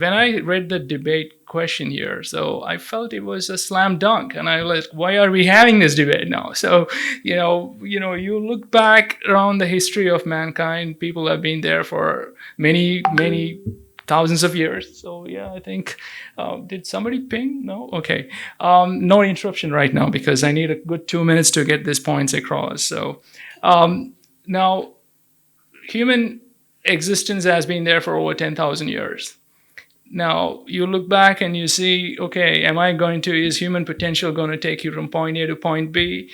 When I read the debate question here, so I felt it was a slam dunk, and I was like, why are we having this debate now? So, you look back around the history of mankind, people have been there for many, many thousands of years. So yeah, I think, did somebody ping? No? Okay. No interruption right now because I need a good 2 minutes to get these points across. So now, human existence has been there for over 10,000 years. Now, you look back and you see, okay, is human potential going to take you from point A to point B?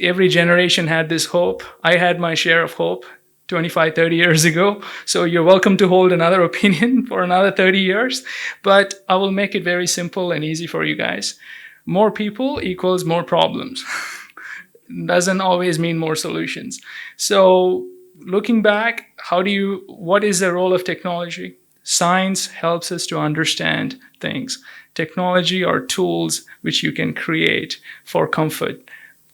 Every generation had this hope. I had my share of hope 25, 30 years ago. So you're welcome to hold another opinion for another 30 years. But I will make it very simple and easy for you guys. More people equals more problems. Doesn't always mean more solutions. So looking back, what is the role of technology? Science helps us to understand things. Technology are tools which you can create for comfort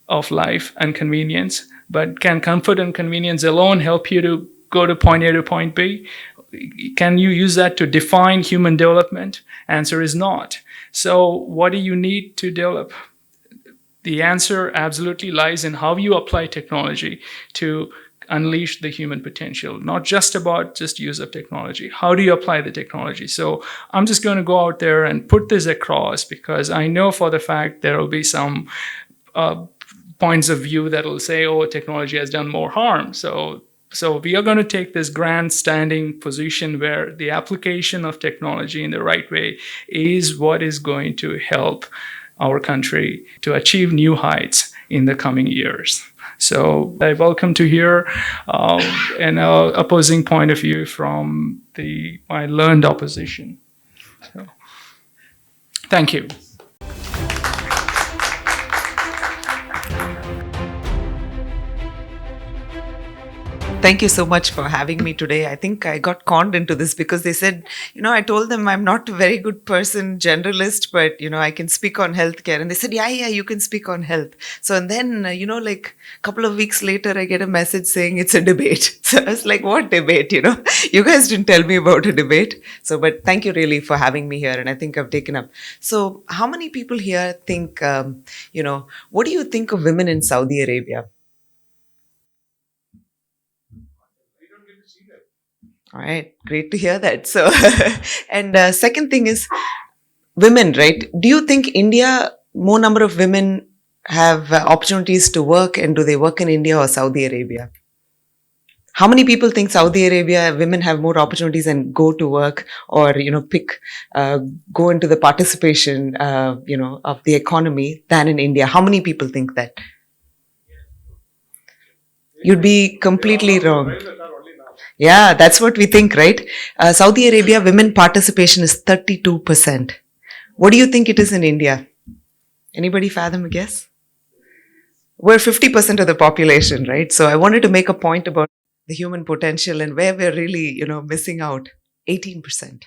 of life and convenience. But can comfort and convenience alone help you to go to point A to point B? Can you use that to define human development? Answer is not. So what do you need to develop? The answer absolutely lies in how you apply technology to unleash the human potential, not just about just use of technology. How do you apply the technology? So I'm just going to go out there and put this across because I know for the fact there will be some points of view that will say, oh, technology has done more harm. So we are going to take this grandstanding position where the application of technology in the right way is what is going to help our country to achieve new heights in the coming years. So I welcome to hear an opposing point of view from my learned opposition. So, thank you. Thank you so much for having me today. I think I got conned into this because they said, I told them I'm not a very good person, generalist, but, I can speak on healthcare. And they said, yeah, you can speak on health. So, and then, like a couple of weeks later, I get a message saying it's a debate. So I was like, what debate? You guys didn't tell me about a debate. So, but thank you really for having me here. And I think I've taken up. So how many people here think, what do you think of women in Saudi Arabia? All right, great to hear that. So, and second thing is women, right? Do you think India, more number of women have opportunities to work, and do they work in India or Saudi Arabia? How many people think Saudi Arabia women have more opportunities and go to work or, go into the participation, of the economy than in India? How many people think that? You'd be completely wrong. Yeah, that's what we think, right? Saudi Arabia, women participation is 32%. What do you think it is in India? Anybody fathom a guess? We're 50% of the population, right? So I wanted to make a point about the human potential and where we're really, missing out. 18%,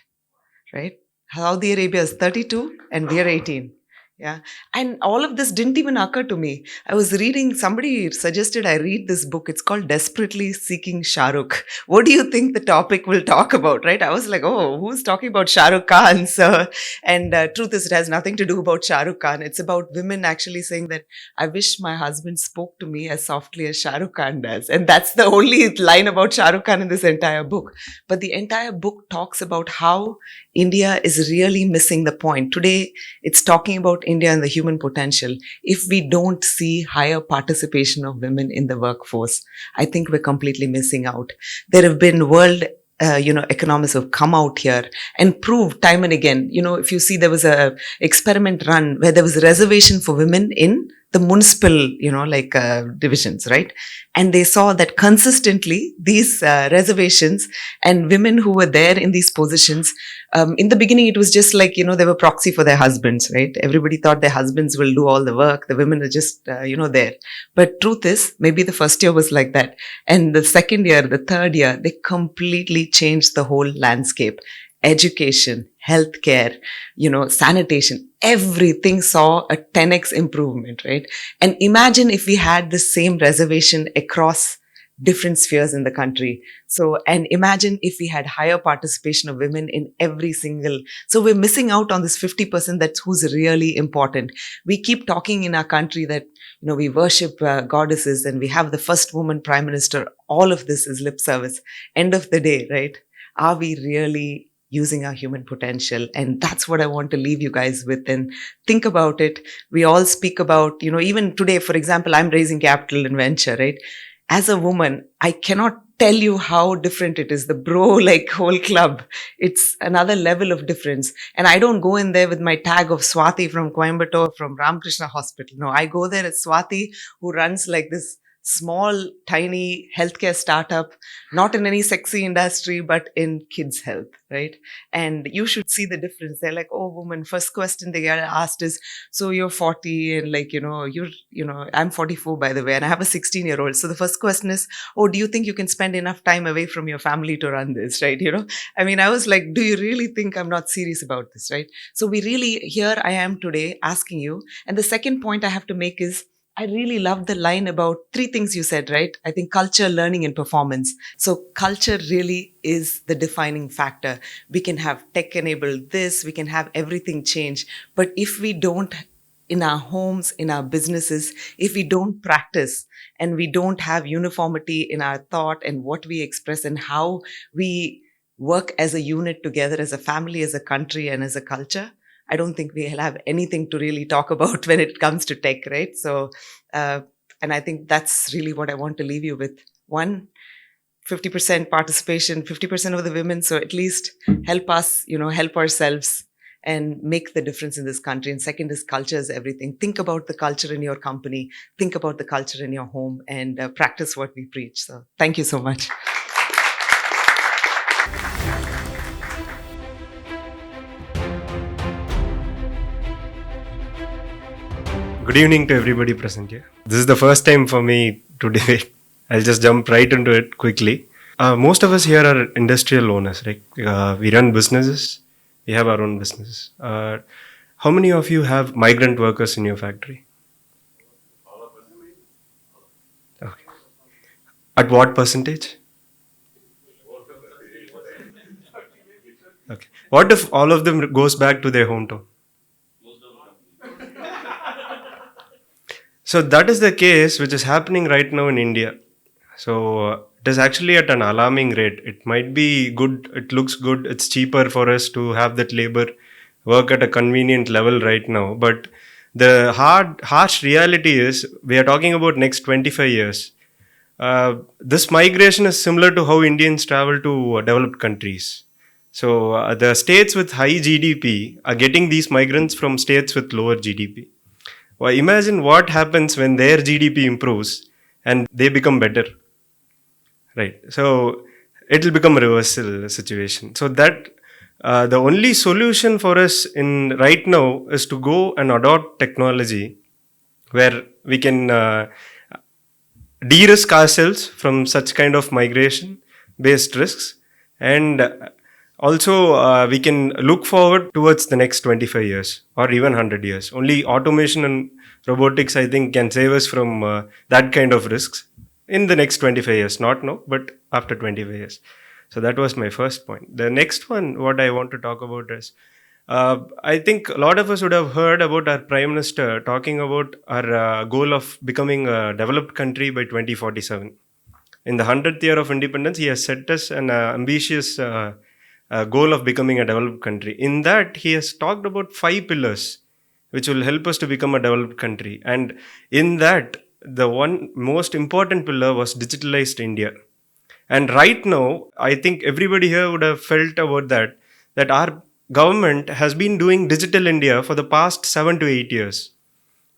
right? Saudi Arabia is 32 and we're 18. Yeah. And all of this didn't even occur to me. I was reading, somebody suggested I read this book. It's called Desperately Seeking Shah Rukh. What do you think the topic will talk about, right? I was like, oh, who's talking about Shah Rukh Khan? So, and truth is, it has nothing to do about Shah Rukh Khan. It's about women actually saying that I wish my husband spoke to me as softly as Shah Rukh Khan does. And that's the only line about Shah Rukh Khan in this entire book. But the entire book talks about how India is really missing the point. Today, it's talking about India and the human potential. If we don't see higher participation of women in the workforce, I think we're completely missing out. There have been world economists have come out here and proved time and again. If you see, there was a experiment run where there was a reservation for women in the municipal, divisions, right? And they saw that consistently these reservations and women who were there in these positions, in the beginning, it was just like, they were proxy for their husbands, right? Everybody thought their husbands will do all the work. The women are just, there. But truth is, maybe the first year was like that. And the second year, the third year, they completely changed the whole landscape. Education, healthcare, sanitation, everything saw a 10x improvement, right? And imagine if we had the same reservation across different spheres in the country. So, and imagine if we had higher participation of women in every single. So we're missing out on this 50% that's who's really important. We keep talking in our country that, we worship goddesses and we have the first woman prime minister. All of this is lip service. End of the day, right? Are we really using our human potential? And that's what I want to leave you guys with. And think about it. We all speak about, even today, for example, I'm raising capital in venture, right? As a woman, I cannot tell you how different it is. The bro, like whole club, it's another level of difference. And I don't go in there with my tag of Swathy from Coimbatore, from Ramakrishna Hospital. No, I go there as Swathy, who runs like this small, tiny healthcare startup, not in any sexy industry, but in kids' health, right? And you should see the difference. They're like, oh, woman, first question they get asked is, so you're 40 and I'm 44, by the way, and I have a 16-year-old. So the first question is, oh, do you think you can spend enough time away from your family to run this, right? I mean, I was like, do you really think I'm not serious about this, right? So here I am today asking you. And the second point I have to make is, I really love the line about three things you said, right? I think culture, learning, and performance. So culture really is the defining factor. We can have tech enabled this, we can have everything change. But if we don't, in our homes, in our businesses, if we don't practice and we don't have uniformity in our thought and what we express and how we work as a unit together, as a family, as a country, and as a culture, I don't think we'll have anything to really talk about when it comes to tech, right? So, and I think that's really what I want to leave you with. 50% participation, 50% of the women. So at least help us, help ourselves and make the difference in this country. And second is culture is everything. Think about the culture in your company. Think about the culture in your home and practice what we preach. So thank you so much. Good evening to everybody present here. This is the first time for me to debate. I'll just jump right into it quickly. Most of us here are industrial owners, right? We run businesses. We have our own businesses. How many of you have migrant workers in your factory? Okay. At what percentage? Okay. What if all of them goes back to their hometown? So that is the case which is happening right now in India. So it is actually at an alarming rate. It might be good, it looks good, it's cheaper for us to have that labor work at a convenient level right now. But the harsh reality is we are talking about next 25 years. This migration is similar to how Indians travel to developed countries. So the states with high GDP are getting these migrants from states with lower GDP. Well, imagine what happens when their GDP improves and they become better, right? So it will become a reversal situation. So that the only solution for us in right now is to go and adopt technology where we can de-risk ourselves from such kind of migration-based risks, and also we can look forward towards the next 25 years or even 100 years. Only automation and robotics, I think, can save us from that kind of risks in the next 25 years. Not now, but after 25 years. So that was my first point. The next one, what I want to talk about is, I think a lot of us would have heard about our Prime Minister talking about our goal of becoming a developed country by 2047. In the 100th year of independence, he has set us an ambitious goal of becoming a developed country. In that, he has talked about 5 pillars which will help us to become a developed country. And in that, the one most important pillar was digitalized India. And right now, I think everybody here would have felt about that our government has been doing Digital India for the past 7 to 8 years.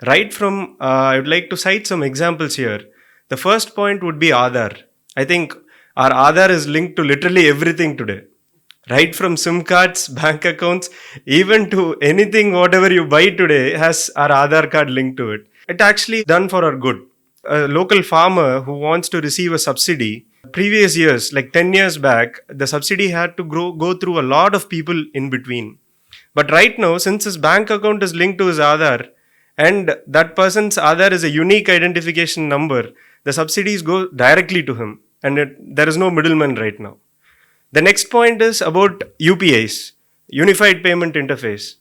Right from, I would like to cite some examples here. The first point would be Aadhaar. I think our Aadhaar is linked to literally everything today. Right from SIM cards, bank accounts, even to anything, whatever you buy today has our Aadhaar card linked to it. It's actually done for our good. A local farmer who wants to receive a subsidy, previous years, like 10 years back, the subsidy had to go through a lot of people in between. But right now, since his bank account is linked to his Aadhaar, and that person's Aadhaar is a unique identification number, The subsidies go directly to him, and there is no middleman right now. The next point is about UPIs, Unified Payment Interface.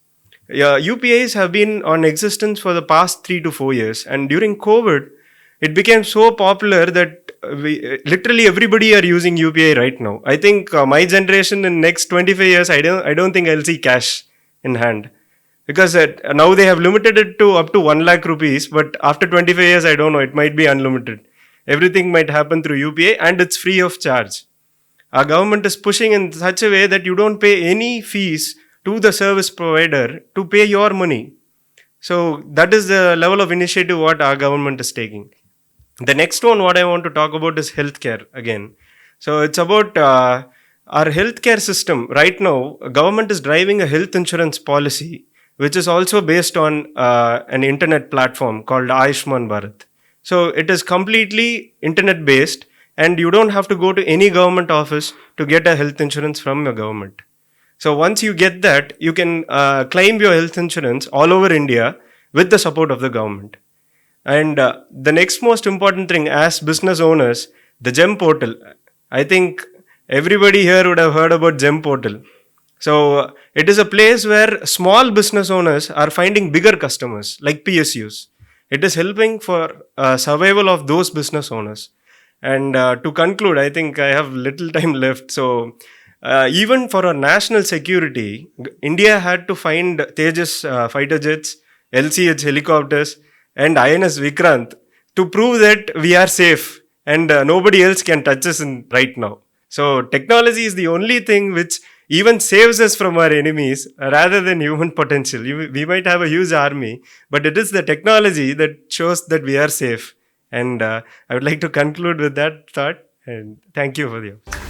Yeah, UPIs have been on existence for the past 3 to 4 years, and during COVID, it became so popular that literally everybody are using UPI right now. I think my generation in next 25 years, I don't think I'll see cash in hand, because now they have limited it to up to 1 lakh rupees, but after 25 years, I don't know, it might be unlimited. Everything might happen through UPI, and it's free of charge. Our government is pushing in such a way that you don't pay any fees to the service provider to pay your money. So that is the level of initiative what our government is taking. The next one what I want to talk about is healthcare again. So it's about our healthcare system. Right now, government is driving a health insurance policy which is also based on an internet platform called Ayushman Bharat. So it is completely internet based, and you don't have to go to any government office to get a health insurance from your government. So once you get that, you can claim your health insurance all over India with the support of the government. And the next most important thing as business owners, the GEM portal. I think everybody here would have heard about GEM portal. So it is a place where small business owners are finding bigger customers like PSUs. It is helping for survival of those business owners. And to conclude, I think I have little time left. So even for our national security, India had to find Tejas fighter jets, LCH helicopters, and INS Vikrant to prove that we are safe and nobody else can touch us right now. So technology is the only thing which even saves us from our enemies rather than human potential. We might have a huge army, but it is the technology that shows that we are safe. And I would like to conclude with that thought, and thank you for the opportunity.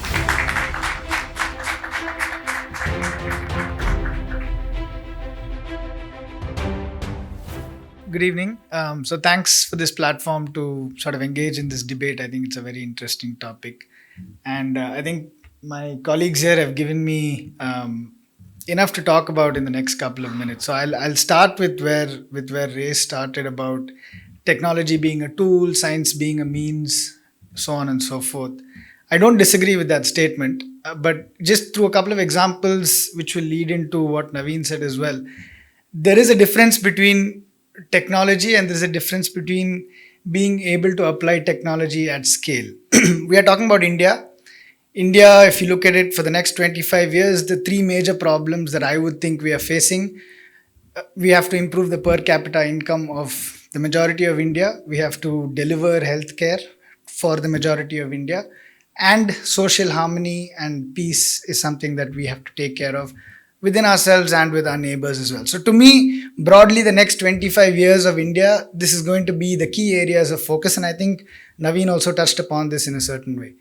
Good evening. So thanks for this platform to sort of engage in this debate. I think it's a very interesting topic. And I think my colleagues here have given me enough to talk about in the next couple of minutes. So I'll start with where Ray started about technology being a tool, science being a means, so on and so forth. I don't disagree with that statement, but just through a couple of examples which will lead into what Naveen said as well. There is a difference between technology and there's a difference between being able to apply technology at scale. We are talking about India. India, if you look at it for the next 25 years, the three major problems that I would think we are facing, we have to improve the per capita income of the majority of India. We have to deliver healthcare for the majority of India. And social harmony and peace is something that we have to take care of within ourselves and with our neighbors as well. So to me, broadly, the next 25 years of India, this is going to be the key areas of focus. And I think Naveen also touched upon this in a certain way.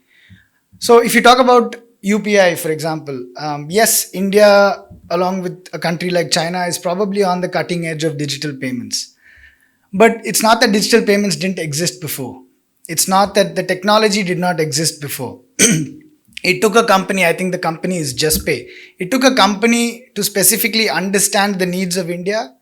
So if you talk about UPI, for example, yes, India, along with a country like China, is probably on the cutting edge of digital payments. But it's not that digital payments didn't exist before. It's not that the technology did not exist before. It took a company, I think the company is JustPay. It took a company to specifically understand the needs of India.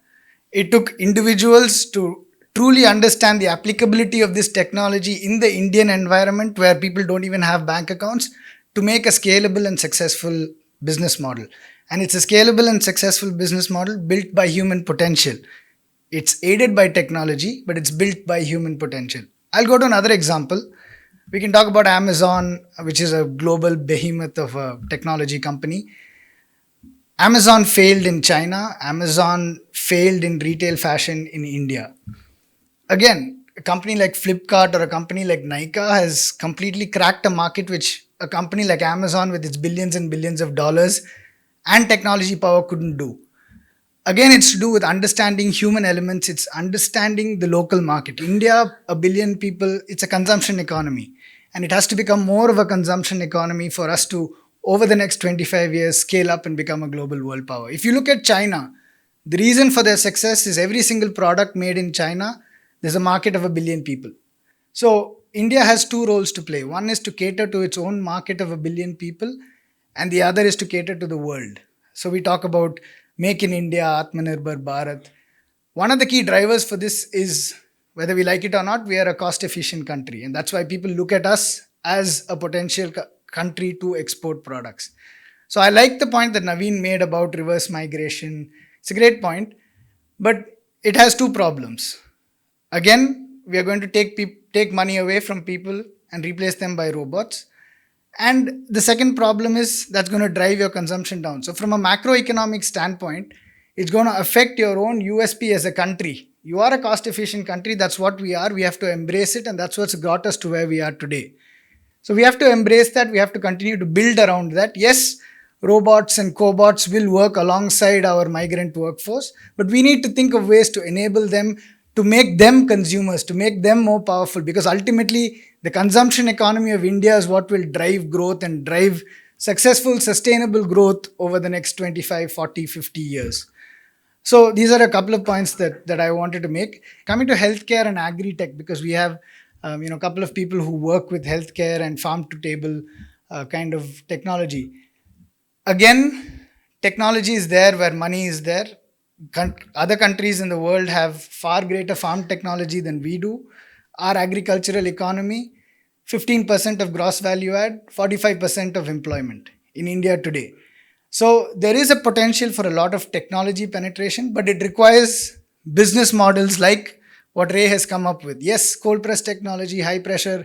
It took individuals to truly understand the applicability of this technology in the Indian environment where people don't even have bank accounts to make a scalable and successful business model. And it's a scalable and successful business model built by human potential. It's aided by technology, but it's built by human potential. I'll go to another example. We can talk about Amazon, which is a global behemoth of a technology company. Amazon failed in China. Amazon failed in retail fashion in India. Again, a company like Flipkart or a company like Nykaa has completely cracked a market which a company like Amazon with its billions and billions of dollars and technology power couldn't do. Again, it's to do with understanding human elements. It's understanding the local market. India, 1 billion people, it's a consumption economy. And it has to become more of a consumption economy for us to, over the next 25 years, scale up and become a global world power. If you look at China, the reason for their success is every single product made in China, there's a market of 1 billion people. So India has two roles to play. One is to cater to its own market of 1 billion people, and the other is to cater to the world. So we talk about Make in India, Atmanirbhar Bharat. One of the key drivers for this is Whether we like it or not, we are a cost efficient country. And that's why people look at us as a potential country to export products. So I like the point that Naveen made about reverse migration. It's a great point, but it has two problems. Again, we are going to take money away from people and replace them by robots. And the second problem is that's going to drive your consumption down. So from a macroeconomic standpoint, it's going to affect your own USP as a country. You are a cost efficient country. That's what we are. We have to embrace it. And that's what's got us to where we are today. So we have to embrace that. We have to continue to build around that. Yes, robots and cobots will work alongside our migrant workforce, but we need to think of ways to enable them, to make them consumers, to make them more powerful, because ultimately the consumption economy of India is what will drive growth and drive successful, sustainable growth over the next 25, 40, 50 years. So these are a couple of points that I wanted to make. Coming to healthcare and agri-tech, because we have a couple of people who work with healthcare and farm-to-table kind of technology. Again, technology is there where money is there. Other countries in the world have far greater farm technology than we do. Our agricultural economy, 15% of gross value add, 45% of employment in India today. So there is a potential for a lot of technology penetration, but it requires business models like what Ray has come up with. Yes, cold press technology, high pressure,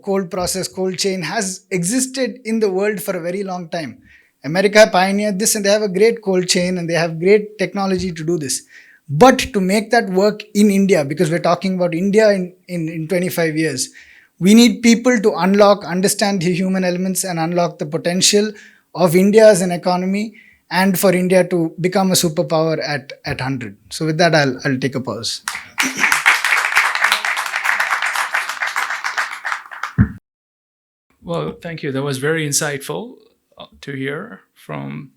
cold process, cold chain has existed in the world for a very long time. America pioneered this and they have a great cold chain and they have great technology to do this. But to make that work in India, because we're talking about India in 25 years, we need people to understand the human elements and unlock the potential of India as an economy and for India to become a superpower at 100. So with that, I'll take a pause. Well, thank you. That was very insightful to hear from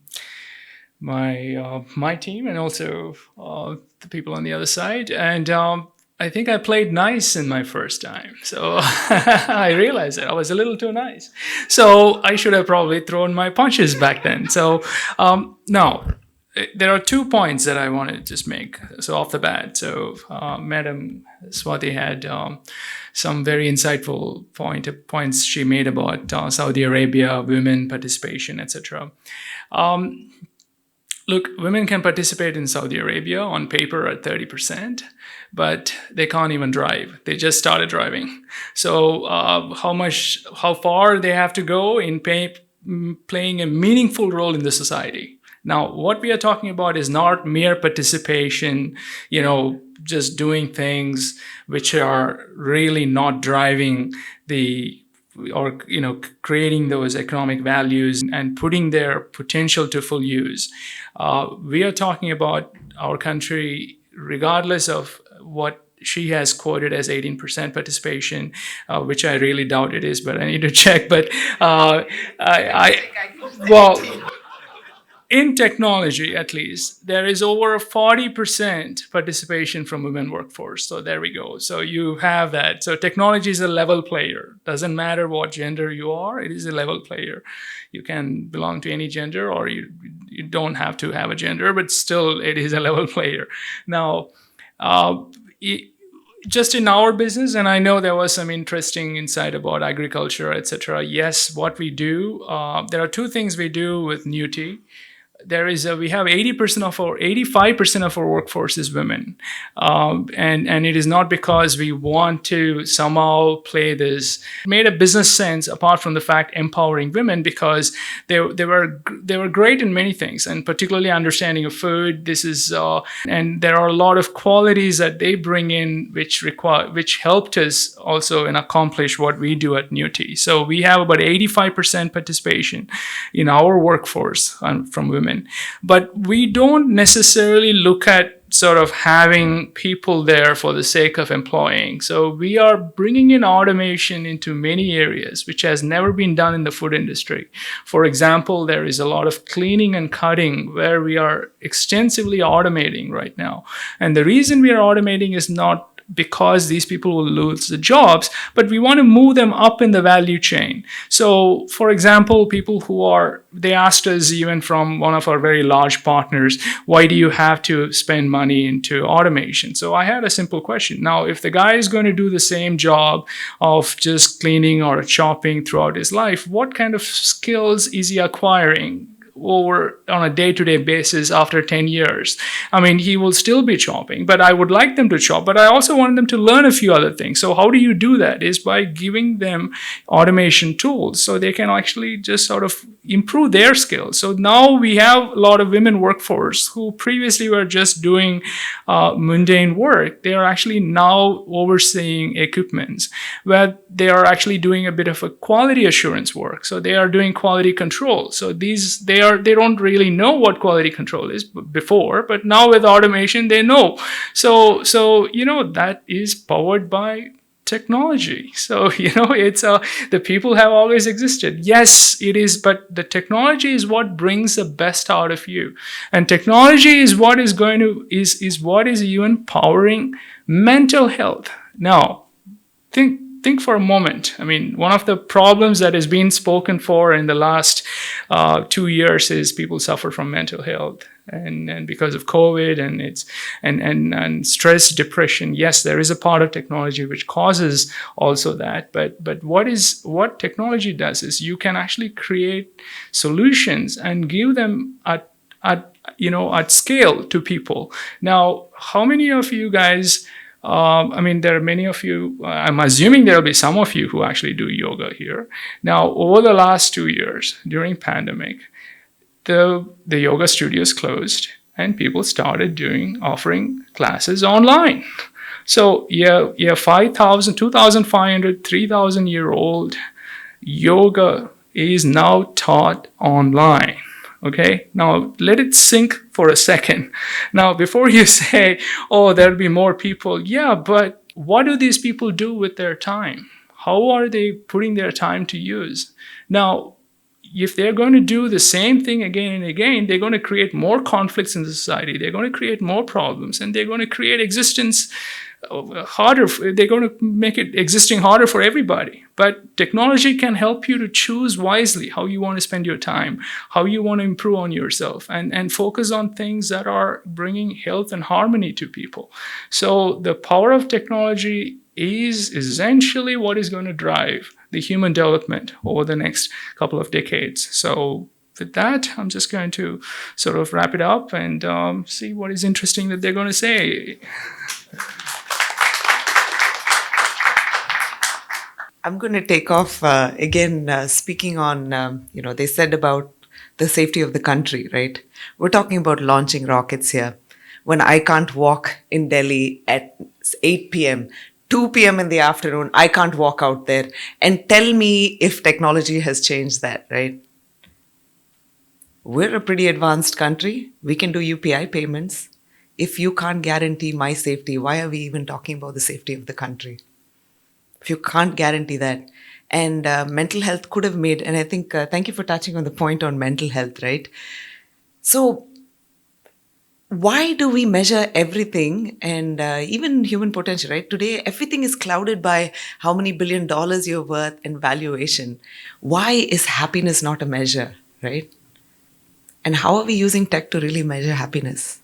my team and also the people on the other side. And I think I played nice in my first time. So I realized that I was a little too nice. So I should have probably thrown my punches back then. So now, there are 2 points that I want to just make. So off the bat. So Madam Swathy had some very insightful points she made about Saudi Arabia, women participation, etc. Look, women can participate in Saudi Arabia on paper at 30%, but they can't even drive. They just started driving. So how far they have to go in playing a meaningful role in the society. Now, what we are talking about is not mere participation, just doing things which are really not driving creating those economic values and putting their potential to full use. We are talking about our country, regardless of what she has quoted as 18% participation, which I really doubt it is, but I need to check. But in technology, at least, there is over 40% participation from women workforce. So there we go. So you have that. So technology is a level player. Doesn't matter what gender you are, it is a level player. You can belong to any gender or you don't have to have a gender, but still it is a level player. Now, just in our business, and I know there was some interesting insight about agriculture, etc. Yes, what we do, there are 2 things we do with Newty. We have 85% of our workforce is women. And it is not because we want to somehow play this, made a business sense apart from the fact empowering women, because they were great in many things, and particularly understanding of food. And there are a lot of qualities that they bring in which helped us also accomplish what we do at Newty. So we have about 85% participation in our workforce from women. But we don't necessarily look at sort of having people there for the sake of employing. So we are bringing in automation into many areas, which has never been done in the food industry. For example, there is a lot of cleaning and cutting where we are extensively automating right now. And the reason we are automating is not because these people will lose the jobs, but we want to move them up in the value chain. So, for example, people they asked us, even from one of our very large partners, why do you have to spend money into automation? So I had a simple question. Now, if the guy is going to do the same job of just cleaning or chopping throughout his life, what kind of skills is he acquiring over on a day-to-day basis after 10 years? I mean, he will still be chopping, but I would like them to chop, but I also want them to learn a few other things. So how do you do that? Is by giving them automation tools so they can actually just sort of improve their skills. So now we have a lot of women workforce who previously were just doing mundane work. They are actually now overseeing equipments where they are actually doing a bit of a quality assurance work. So they are doing quality control. So they don't really know what quality control is before, but now with automation they know. So that is powered by technology. So it's the people have always existed. Yes, it is, but the technology is what brings the best out of you, and technology is what is going to is what is even powering mental health. Now, think for a moment. I mean, one of the problems that has been spoken for in the last 2 years is people suffer from mental health, and because of COVID and stress, depression. Yes, there is a part of technology which causes also that, but what technology does is you can actually create solutions and give them at scale to people. Now, how many of you guys? There are many of you, I'm assuming there'll be some of you who actually do yoga here. Now, over the last 2 years during pandemic, the yoga studios closed and people started offering classes online. So 5,000, 2,500, 3,000-year-old yoga is now taught online. Okay, now let it sink for a second. Now, before you say, oh, there'll be more people. Yeah, but what do these people do with their time? How are they putting their time to use? Now, if they're going to do the same thing again and again, they're going to create more conflicts in the society. They're going to create more problems, and they're going to create existence harder. They're going to make it existing harder for everybody. But technology can help you to choose wisely how you want to spend your time, how you want to improve on yourself, and focus on things that are bringing health and harmony to people. So the power of technology is essentially what is going to drive the human development over the next couple of decades. So with that, I'm just going to sort of wrap it up and see what is interesting that they're going to say. I'm going to take off again, speaking on, they said about the safety of the country, right? We're talking about launching rockets here. When I can't walk in Delhi at 8 p.m., 2 p.m. in the afternoon, I can't walk out there. And tell me if technology has changed that, right? We're a pretty advanced country. We can do UPI payments. If you can't guarantee my safety, why are we even talking about the safety of the country? If you can't guarantee that. And mental health could have made, and I think, thank you for touching on the point on mental health, right? So why do we measure everything, and even human potential, right? Today, everything is clouded by how many $1 billion you're worth and valuation. Why is happiness not a measure, right? And how are we using tech to really measure happiness?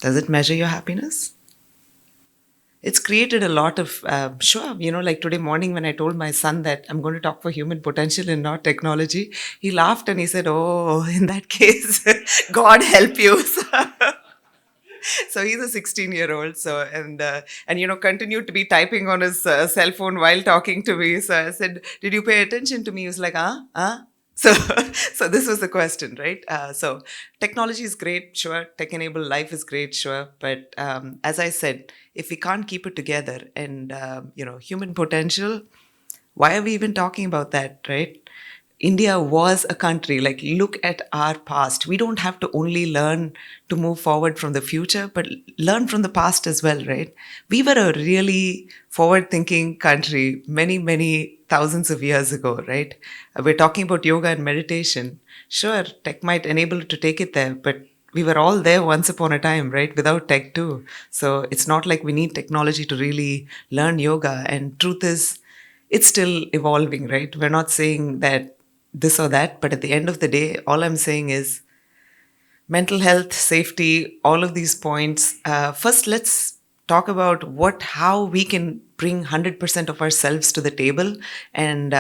Does it measure your happiness? It's created a lot of, like today morning when I told my son that I'm going to talk for human potential and not technology, he laughed and he said, oh, in that case, God help you. So he's a 16-year-old, and continued to be typing on his cell phone while talking to me. So I said, did you pay attention to me? He was like, So this was the question, right? So technology is great, sure. Tech-enabled life is great, sure. But as I said, if we can't keep it together and, human potential, why are we even talking about that, right? India was a country, like look at our past. We don't have to only learn to move forward from the future, but learn from the past as well, right? We were a really forward-thinking country many, many thousands of years ago, right? We're talking about yoga and meditation. Sure, tech might enable it to take it there, but we were all there once upon a time, right? Without tech too. So it's not like we need technology to really learn yoga. And truth is, it's still evolving, right? We're not saying that this or that, but at the end of the day, all I'm saying is mental health, safety, all of these points. First, let's talk about how we can bring 100% of ourselves to the table, and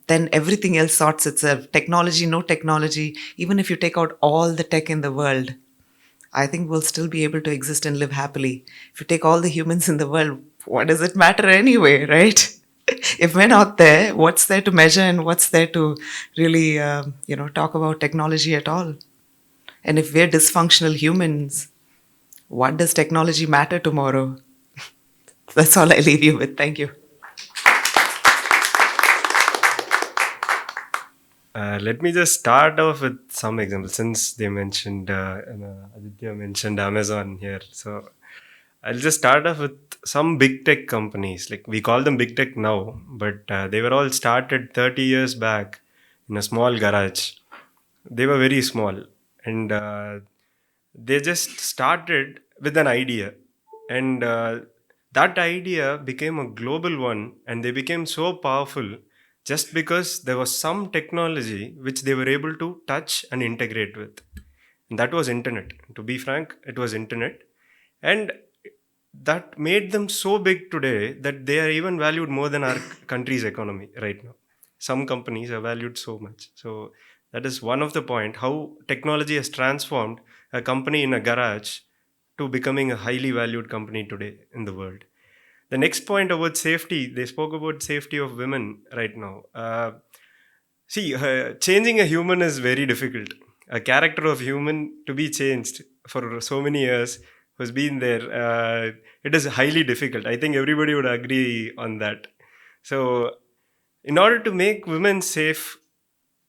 then everything else sorts itself. Technology, no technology, even if you take out all the tech in the world, I think we'll still be able to exist and live happily. If you take all the humans in the world, what does it matter anyway, right? If we're not there, what's there to measure and what's there to really, talk about technology at all? And if we're dysfunctional humans, what does technology matter tomorrow? That's all I leave you with. Thank you. Let me just start off with some examples since they mentioned, Aditya mentioned Amazon here. So I'll just start off with some big tech companies. Like we call them big tech now, but they were all started 30 years back in a small garage. They were very small, and they just started with an idea, and that idea became a global one, and they became so powerful just because there was some technology which they were able to touch and integrate with, and that was internet. To be frank, it was internet, and that made them so big today that they are even valued more than our country's economy right now. Some companies are valued so much. So that is one of the point how technology has transformed a company in a garage to becoming a highly valued company today in the world. The next point about safety, they spoke about safety of women right now. Changing a human is very difficult. A character of human to be changed for so many years who's been there, it is highly difficult. I think everybody would agree on that. So, in order to make women safe,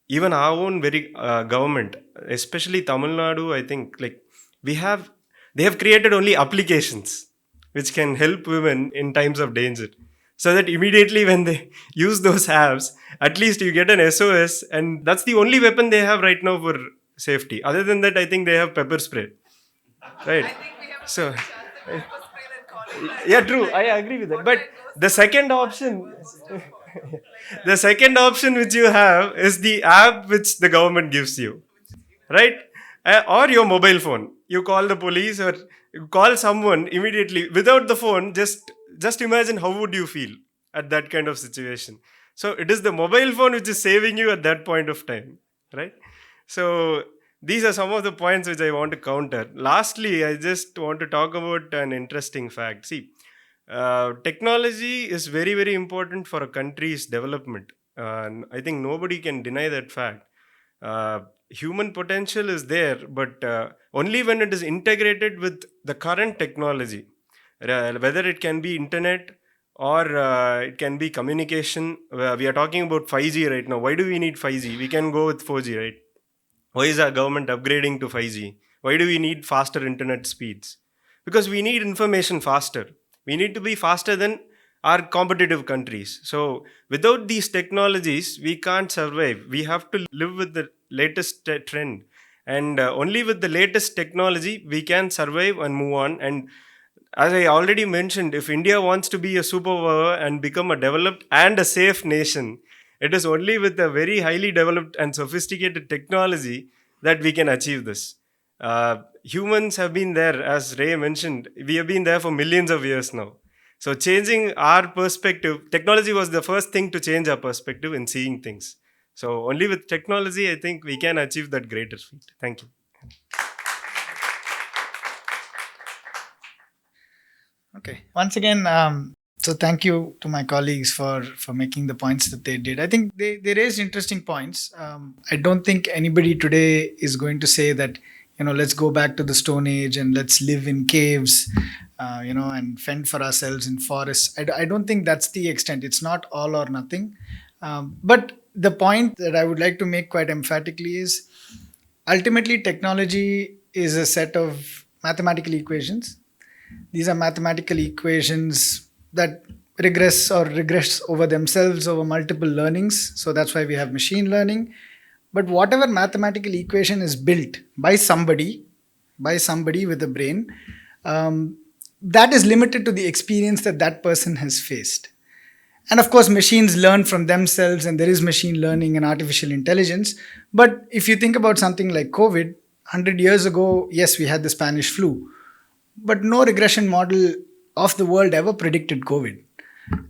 even our own very government, especially Tamil Nadu, I think they have created only applications which can help women in times of danger. So that immediately when they use those apps, at least you get an SOS, and that's the only weapon they have right now for safety. Other than that, I think they have pepper spray, right? So, yeah, true. I agree with that. But the second option, the second option which you have is the app which the government gives you, right? Or your mobile phone. You call the police or you call someone immediately without the phone. Just imagine how would you feel at that kind of situation. So it is the mobile phone which is saving you at that point of time, right? So these are some of the points which I want to counter. Lastly, I just want to talk about an interesting fact. See, technology is very, very important for a country's development. And I think nobody can deny that fact. Human potential is there, but only when it is integrated with the current technology, whether it can be internet or it can be communication. We are talking about 5G right now. Why do we need 5G? We can go with 4G, right? Why is our government upgrading to 5G? Why do we need faster internet speeds? Because we need information faster. We need to be faster than our competitive countries. So, without these technologies, we can't survive. We have to live with the latest trend. And only with the latest technology, we can survive and move on. And as I already mentioned, if India wants to be a superpower and become a developed and a safe nation, it is only with a very highly developed and sophisticated technology that we can achieve this. Humans have been there, as Ray mentioned, we have been there for millions of years now. So, changing our perspective, technology was the first thing to change our perspective in seeing things. So, only with technology, I think we can achieve that greater feat. Thank you. Okay. Once again, so thank you to my colleagues for making the points that they did. I think they raised interesting points. I don't think anybody today is going to say that, let's go back to the Stone Age and let's live in caves, and fend for ourselves in forests. I don't think that's the extent. It's not all or nothing. But the point that I would like to make quite emphatically is ultimately technology is a set of mathematical equations. These are mathematical equations that regress over themselves over multiple learnings. So that's why we have machine learning. But whatever mathematical equation is built by somebody, by somebody with a brain, that is limited to the experience that that person has faced. And of course, machines learn from themselves, and there is machine learning and artificial intelligence. But if you think about something like COVID, 100 years ago, yes, we had the Spanish flu, but no regression model of the world ever predicted COVID.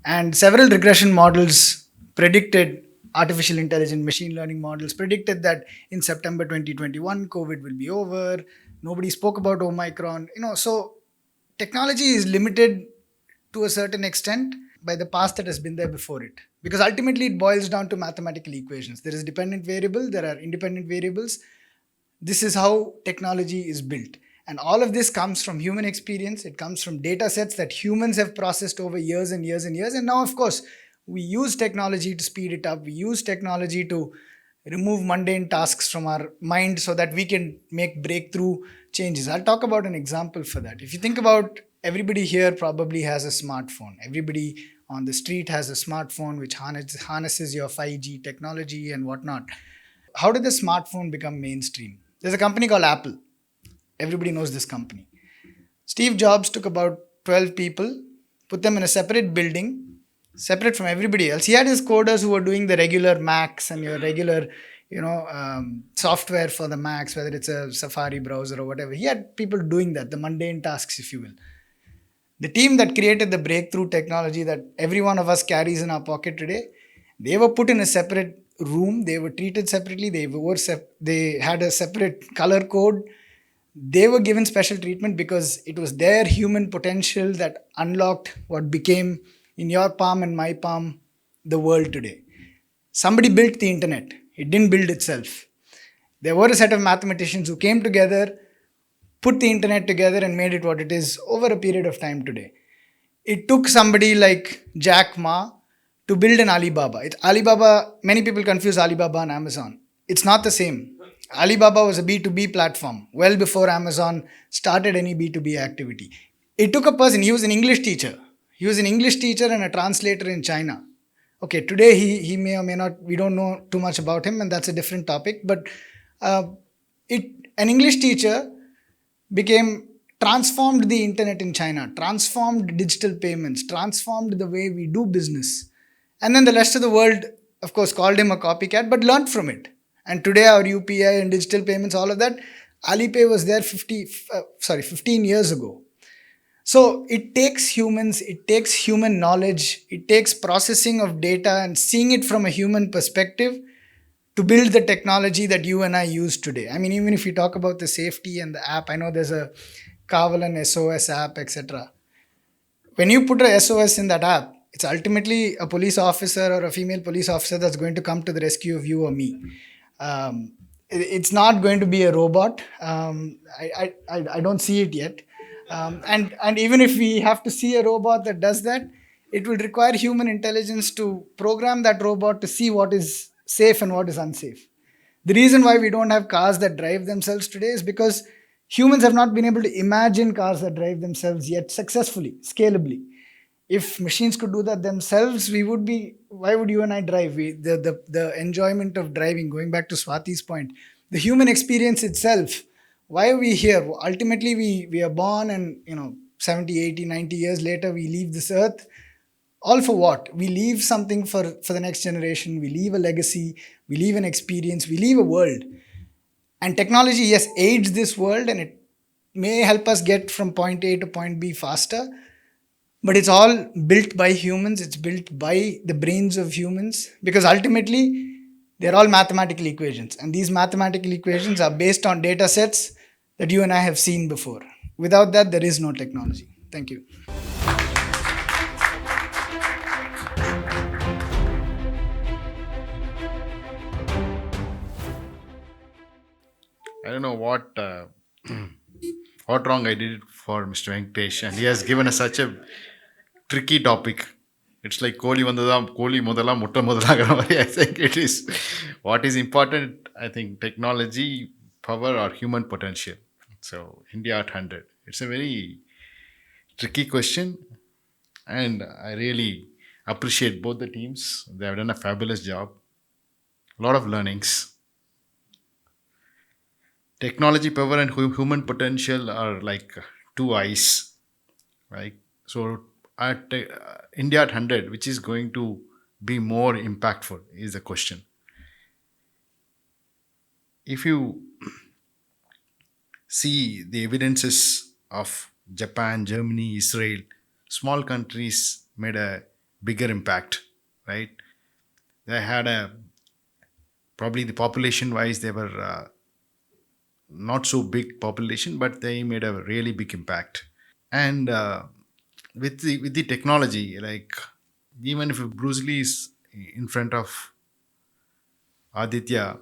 And several regression models predicted, artificial intelligence, machine learning models predicted that in September 2021, COVID will be over. Nobody spoke about Omicron. So technology is limited to a certain extent by the past that has been there before it. Because ultimately it boils down to mathematical equations. There is a dependent variable, there are independent variables. This is how technology is built. And all of this comes from human experience. It comes from data sets that humans have processed over years and years and years. And now, of course, we use technology to speed it up. We use technology to remove mundane tasks from our mind so that we can make breakthrough changes. I'll talk about an example for that. If you think about, everybody here probably has a smartphone. Everybody on the street has a smartphone which harnesses your 5G technology and whatnot. How did the smartphone become mainstream? There's a company called Apple. Everybody knows this company. Steve Jobs took about 12 people, put them in a separate building, separate from everybody else. He had his coders who were doing the regular Macs and your regular, software for the Macs, whether it's a Safari browser or whatever. He had people doing that, the mundane tasks, if you will. The team that created the breakthrough technology that every one of us carries in our pocket today, they were put in a separate room. They were treated separately. They had a separate color code. They were given special treatment because it was their human potential that unlocked what became, in your palm and my palm, the world today. Somebody built the internet. It didn't build itself. There were a set of mathematicians who came together, put the internet together and made it what it is over a period of time today. It took somebody like Jack Ma to build an Alibaba. Alibaba, many people confuse Alibaba and Amazon. It's not the same. Alibaba was a B2B platform well before Amazon started any B2B activity. It took a person, he was an English teacher. He was an English teacher and a translator in China. Okay, today he may or may not, we don't know too much about him, and that's a different topic. But an English teacher transformed the internet in China, transformed digital payments, transformed the way we do business. And then the rest of the world, of course, called him a copycat, but learned from it. And today our UPI and digital payments, all of that, Alipay was there 15 years ago. So it takes humans, it takes human knowledge, it takes processing of data and seeing it from a human perspective to build the technology that you and I use today. I mean, even if you talk about the safety and the app, I know there's a Kavalan SOS app, etc. When you put a SOS in that app, it's ultimately a police officer or a female police officer that's going to come to the rescue of you or me. It's not going to be a robot. I don't see it yet. And even if we have to see a robot that does that, it will require human intelligence to program that robot to see what is safe and what is unsafe. The reason why we don't have cars that drive themselves today is because humans have not been able to imagine cars that drive themselves yet successfully, scalably. If machines could do that themselves, why would you and I drive? The enjoyment of driving, going back to Swathy's point, the human experience itself, why are we here? Ultimately, we are born and, 70, 80, 90 years later, we leave this earth. All for what? We leave something for the next generation. We leave a legacy. We leave an experience. We leave a world. And technology, yes, aids this world and it may help us get from point A to point B faster. But it's all built by humans. It's built by the brains of humans because ultimately they're all mathematical equations. And these mathematical equations are based on data sets that you and I have seen before. Without that, there is no technology. Thank you. I don't know what what wrong I did for Mr. Venkatesh, and he has given us such a tricky topic. It's like Kohli Mudala, Mutta Mudala. I think it is. What is important, I think, technology, power, or human potential. So, India at 100. It's a very tricky question, and I really appreciate both the teams. They have done a fabulous job. A lot of learnings. technology power and human potential are like two eyes, right? So at India at 100, which is going to be more impactful is the question. If you see the evidences of Japan, Germany, Israel, small countries made a bigger impact, right? They had a probably the population wise they were not so big population, but they made a really big impact. And with the technology, like even if Bruce Lee is in front of Aditya,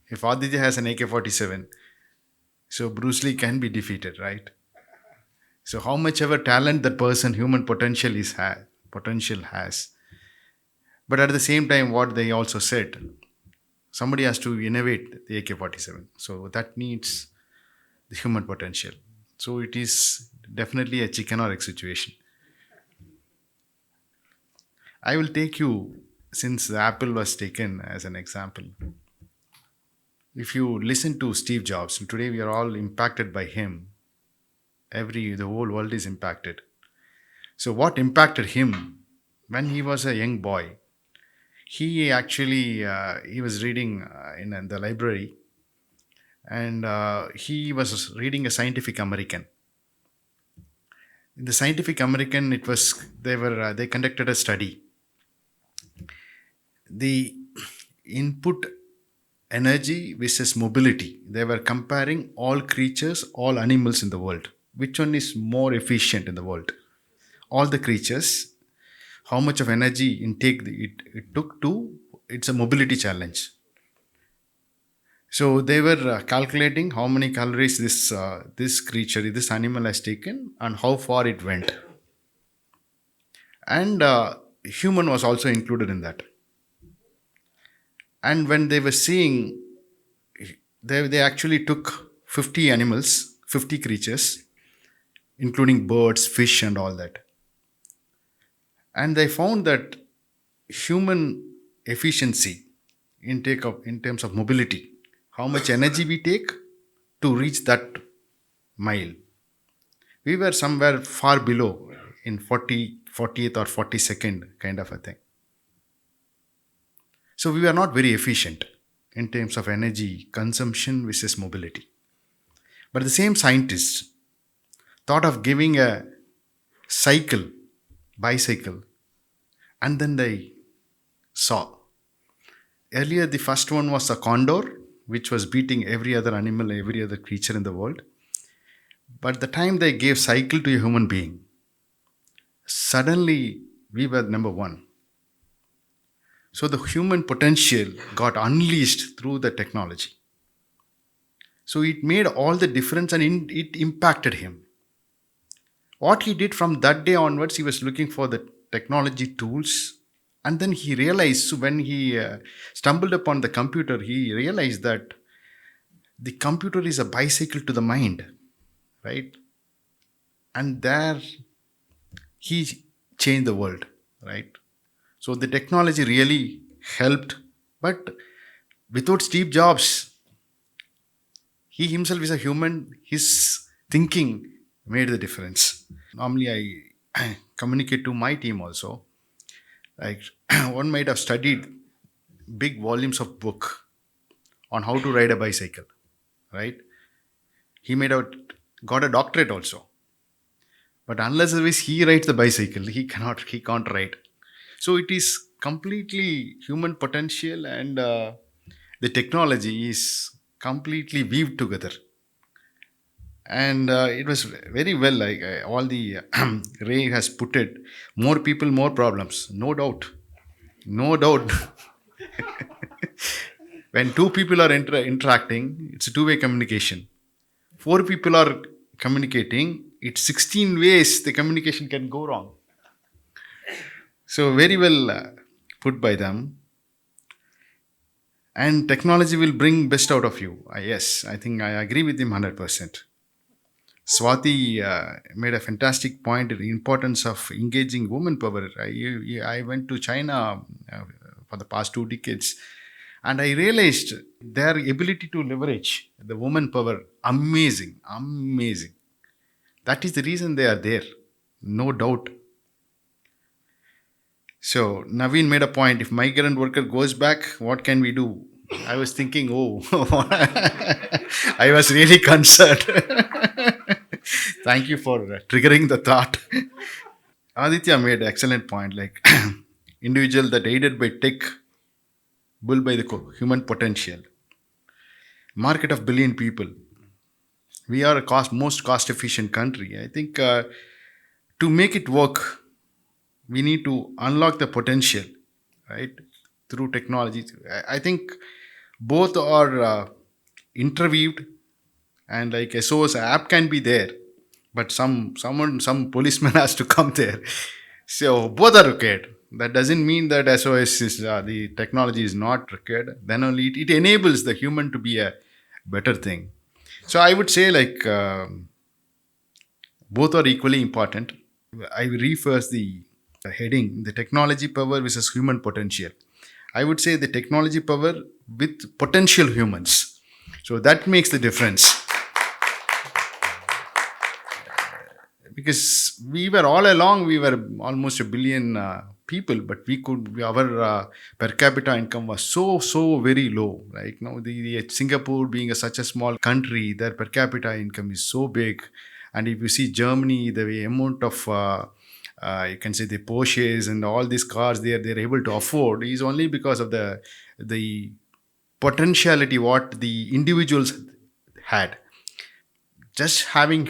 if Aditya has an AK-47, so Bruce Lee can be defeated, right? So how much ever talent that person, human potential has. But at the same time, what they also said, somebody has to innovate the AK-47. So that needs the human potential. So it is definitely a chicken or egg situation. I will take you, since the Apple was taken as an example. If you listen to Steve Jobs, today we are all impacted by him. The whole world is impacted. So what impacted him when he was a young boy? He actually he was reading in the library, and he was reading a Scientific American. In the Scientific American, they conducted a study. The input energy versus mobility. They were comparing all creatures, all animals in the world. Which one is more efficient in the world? All the creatures, how much of energy intake it took to, it's a mobility challenge. So they were calculating how many calories this creature, this animal has taken and how far it went. And human was also included in that. And when they were seeing, they actually took 50 animals, 50 creatures, including birds, fish, and all that. And they found that human efficiency in terms of mobility, how much energy we take to reach that mile. We were somewhere far below in 40th or 42nd kind of a thing. So we were not very efficient in terms of energy consumption versus mobility. But the same scientists thought of giving a bicycle, and then they saw. Earlier, the first one was a condor, which was beating every other animal, every other creature in the world. But the time they gave cycle to a human being, suddenly we were number one. So the human potential got unleashed through the technology. So it made all the difference, and it impacted him. What he did from that day onwards, he was looking for the technology tools. And then he realized, when he stumbled upon the computer, he realized that the computer is a bicycle to the mind, right? And there he changed the world, right? So the technology really helped. But without Steve Jobs, he himself is a human. His thinking made the difference. Normally, I communicate to my team also. Like one might have studied big volumes of book on how to ride a bicycle, right? He got a doctorate also. But unless he rides the bicycle, he can't ride. So it is completely human potential, and the technology is completely weaved together. And it was very well, like all the Ray has put it, more people, more problems. No doubt. When two people are interacting, it's a two-way communication. Four people are communicating, it's 16 ways the communication can go wrong. So very well put by them. And technology will bring best out of you. Yes, I think I agree with him 100%. Swathy made a fantastic point, the importance of engaging women power. I went to China for the past 2 decades. And I realized their ability to leverage the woman power, amazing, amazing. That is the reason they are there, no doubt. So Naveen made a point. If migrant worker goes back, what can we do? I was thinking, oh, I was really concerned. Thank you for triggering the thought. Aditya made excellent point. Like individual that aided by tech, built by the human potential. Market of billion people. We are a most cost efficient country. I think to make it work, we need to unlock the potential, right, through technology. I think both are interviewed, and like SOS app can be there, but some policeman has to come there. So both are required. That doesn't mean that SOS is the technology is not required. Then only it enables the human to be a better thing. So I would say like both are equally important. I will refirst the heading, the technology power versus human potential. I would say the technology power with potential humans. So that makes the difference. Because we were all along, we were almost a billion people, but our per capita income was so very low. Like now, the Singapore being such a small country, their per capita income is so big. And if you see Germany, the amount of you can say the Porsches and all these cars they're able to afford is only because of the potentiality what the individuals had. Just having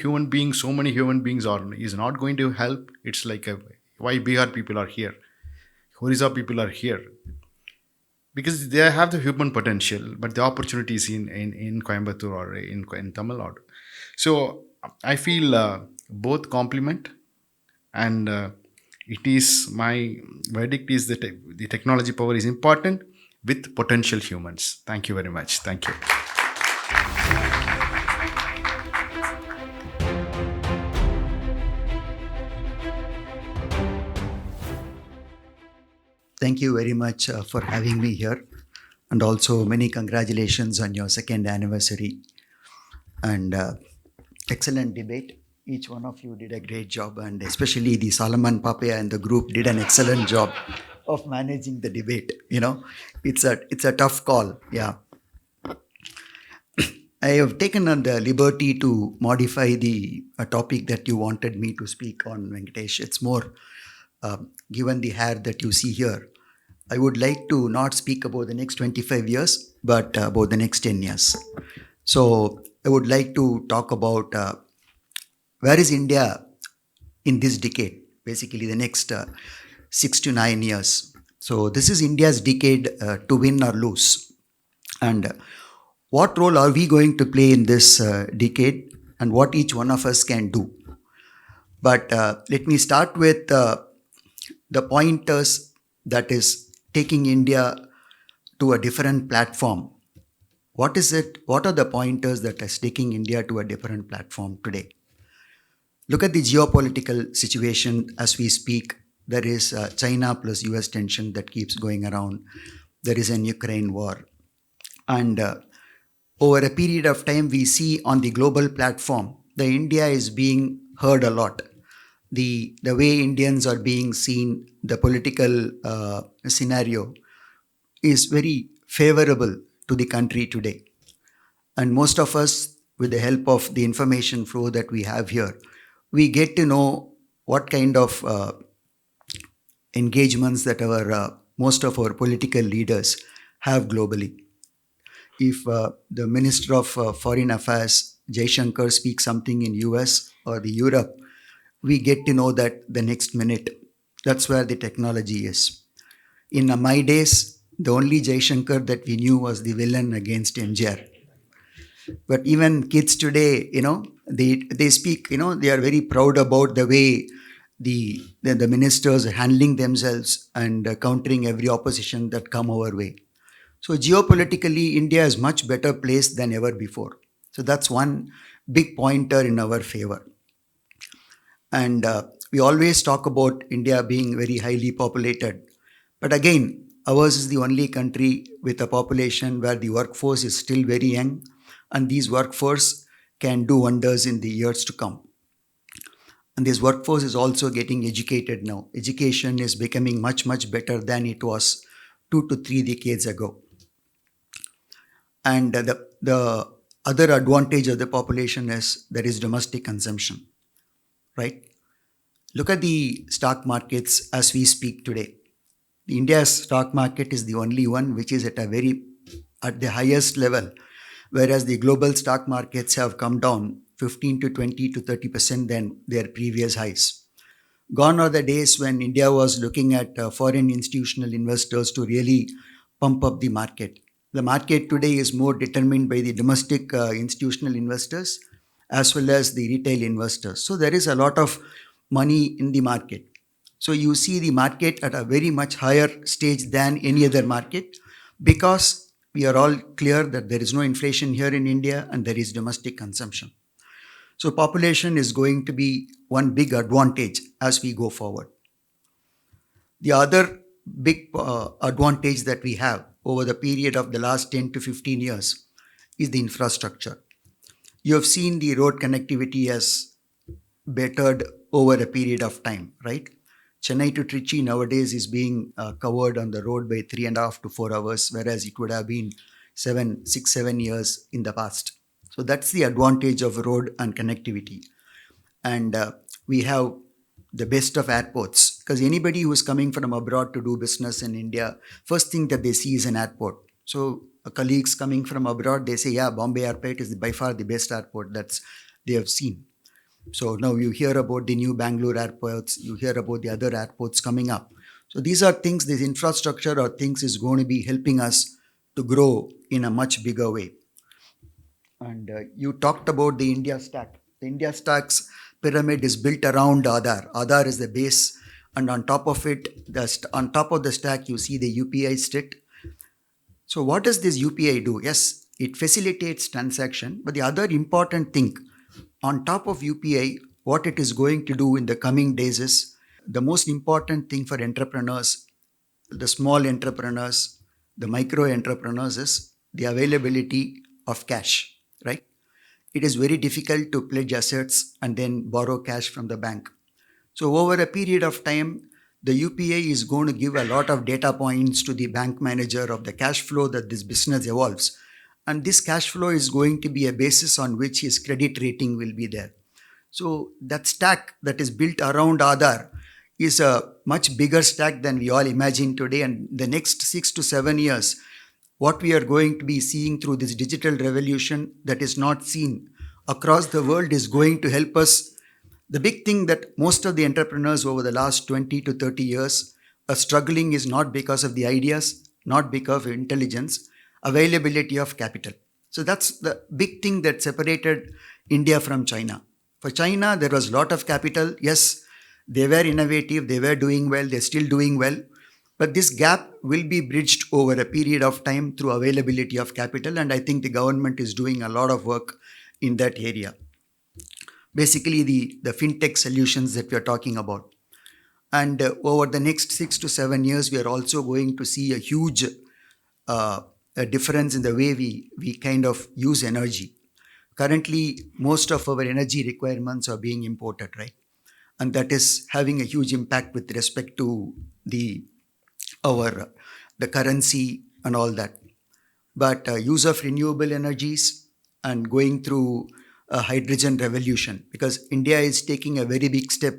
so many human beings is not going to help. It's like why Bihar people are here, Orissa people are here, because they have the human potential, but the opportunities in Coimbatore or in Tamil Nadu. So I feel both complement, and it is my verdict is that the technology power is important with potential humans. Thank you very much. Thank you. Thank you very much for having me here, and also many congratulations on your second anniversary, and excellent debate. Each one of you did a great job, and especially the Solomon Papaya and the group did an excellent job of managing the debate. It's a tough call. Yeah. I have taken on the liberty to modify the topic that you wanted me to speak on, Venkatesh. It's more, given the hair that you see here, I would like to not speak about the next 25 years, but about the next 10 years. So I would like to talk about where is India in this decade, basically the next 6 to 9 years. So this is India's decade to win or lose. And what role are we going to play in this decade, and what each one of us can do? But let me start with the pointers that is taking India to a different platform. What is it? What are the pointers that is taking India to a different platform today? Look at the geopolitical situation as we speak. There is China plus US tension that keeps going around. There is an Ukraine war. And over a period of time, we see on the global platform, the India is being heard a lot. The way Indians are being seen, the political scenario is very favorable to the country today. And most of us, with the help of the information flow that we have here, we get to know what kind of engagements that most of our political leaders have globally. If the Minister of Foreign Affairs, Jaishankar, speaks something in US or the Europe, we get to know that the next minute. That's where the technology is. In my days, the only Jaishankar that we knew was the villain against MJR. But even kids today, they speak, they are very proud about the way the ministers are handling themselves and countering every opposition that come our way. So geopolitically, India is much better placed than ever before. So that's one big pointer in our favor. And we always talk about India being very highly populated. But again, Ours is the only country with a population where the workforce is still very young, and these workforce can do wonders in the years to come. And this workforce is also getting educated now. Education is becoming much, much better than it was 2 to 3 decades ago. And the other advantage of the population is there is domestic consumption, right? Look at the stock markets as we speak today. The India's stock market is the only one which is at the highest level, whereas the global stock markets have come down 15 to 20 to 30% than their previous highs. Gone are the days when India was looking at foreign institutional investors to really pump up the market. The market today is more determined by the domestic institutional investors as well as the retail investors. So there is a lot of money in the market. So you see the market at a very much higher stage than any other market, because we are all clear that there is no inflation here in India and there is domestic consumption. So population is going to be one big advantage as we go forward. The other big advantage that we have over the period of the last 10 to 15 years is the infrastructure. You have seen the road connectivity has bettered over a period of time, right? Chennai to Trichy nowadays is being covered on the road by 3.5 to 4 hours, whereas it would have been 6, 7 years in the past. So that's the advantage of road and connectivity. And we have the best of airports, because anybody who is coming from abroad to do business in India, first thing that they see is an airport. So colleagues coming from abroad, they say, yeah, Bombay Airport is by far the best airport that's they have seen. So now you hear about the new Bangalore airports, you hear about the other airports coming up. So these are things, this infrastructure or things is going to be helping us to grow in a much bigger way. And you talked about the India stack. The India stack's pyramid is built around Aadhaar. Aadhaar is the base, and on top of it, on top of the stack, you see the UPI state. So what does this UPI do? Yes, it facilitates transaction, but the other important thing, on top of UPI, what it is going to do in the coming days is the most important thing for entrepreneurs, the small entrepreneurs, the micro entrepreneurs, is the availability of cash, right? It is very difficult to pledge assets and then borrow cash from the bank. So over a period of time, the UPI is going to give a lot of data points to the bank manager of the cash flow that this business evolves. And this cash flow is going to be a basis on which his credit rating will be there. So that stack that is built around Aadhaar is a much bigger stack than we all imagine today. And the next 6 to 7 years, what we are going to be seeing through this digital revolution that is not seen across the world is going to help us. The big thing that most of the entrepreneurs over the last 20 to 30 years are struggling is not because of the ideas, not because of intelligence, availability of capital. So that's the big thing that separated India from China. For China, there was a lot of capital. Yes, they were innovative, they were doing well, they're still doing well. But this gap will be bridged over a period of time through availability of capital. And I think the government is doing a lot of work in that area. Basically, the fintech solutions that we are talking about. And over the next 6 to 7 years, we are also going to see a huge a difference in the way we kind of use energy. Currently, most of our energy requirements are being imported, right? And that is having a huge impact with respect to the currency and all that. But use of renewable energies and going through a hydrogen revolution, because India is taking a very big step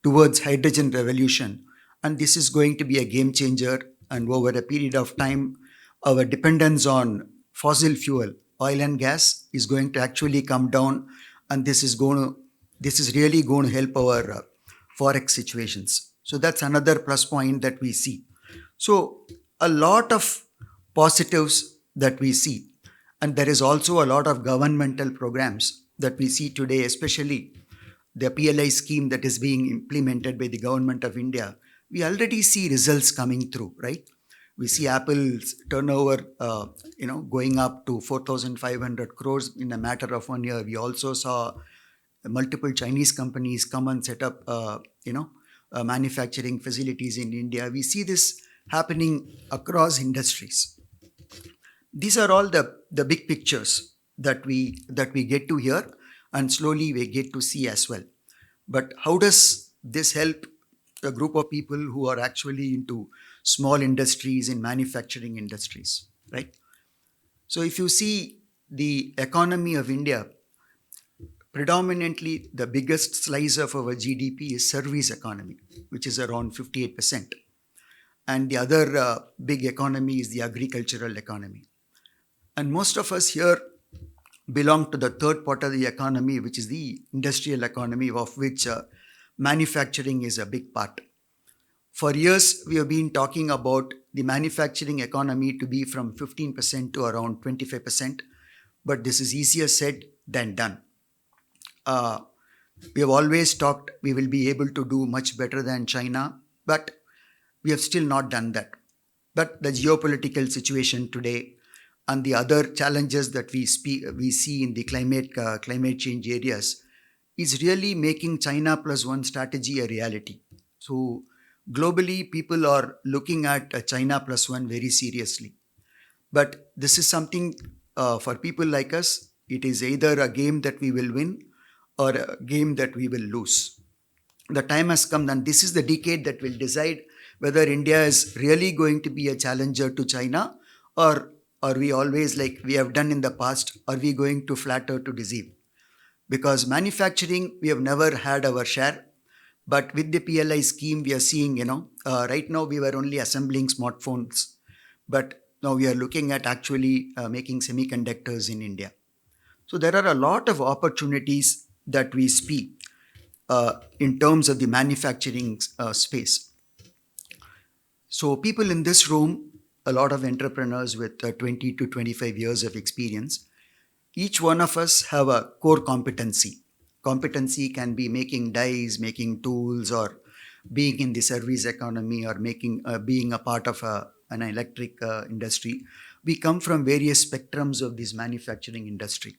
towards hydrogen revolution, and this is going to be a game changer. And over a period of time, our dependence on fossil fuel, oil and gas, is going to actually come down, and this is really going to help our forex situations. So that's another plus point that we see. So a lot of positives that we see, and there is also a lot of governmental programs that we see today, especially the PLI scheme that is being implemented by the government of India. We already see results coming through, right? We see Apple's turnover, going up to 4,500 crores in a matter of 1 year. We also saw multiple Chinese companies come and set up, manufacturing facilities in India. We see this happening across industries. These are all the big pictures that we get to hear, and slowly we get to see as well. But how does this help a group of people who are actually into small industries in manufacturing industries, right? So if you see the economy of India, predominantly the biggest slice of our GDP is service economy, which is around 58%. And the other big economy is the agricultural economy. And most of us here belong to the third part of the economy, which is the industrial economy, of which manufacturing is a big part. For years, we have been talking about the manufacturing economy to be from 15% to around 25%, but this is easier said than done. Uh, we have always talked we will be able to do much better than China, but we have still not done that. But the geopolitical situation today and the other challenges that we see in the climate change areas is really making China plus one strategy a reality. So globally, people are looking at China plus one very seriously. But this is something for people like us, it is either a game that we will win or a game that we will lose. The time has come, and this is the decade that will decide whether India is really going to be a challenger to China, or are we always, like we have done in the past, are we going to flatter to deceive? Because manufacturing, we have never had our share. But with the PLI scheme, we are seeing, right now we were only assembling smartphones, but now we are looking at actually making semiconductors in India. So there are a lot of opportunities that we see in terms of the manufacturing space. So people in this room, a lot of entrepreneurs with 20 to 25 years of experience, each one of us have a core competency. Competency can be making dies, making tools, or being in the service economy, or being a part of an electric industry. We come from various spectrums of this manufacturing industry.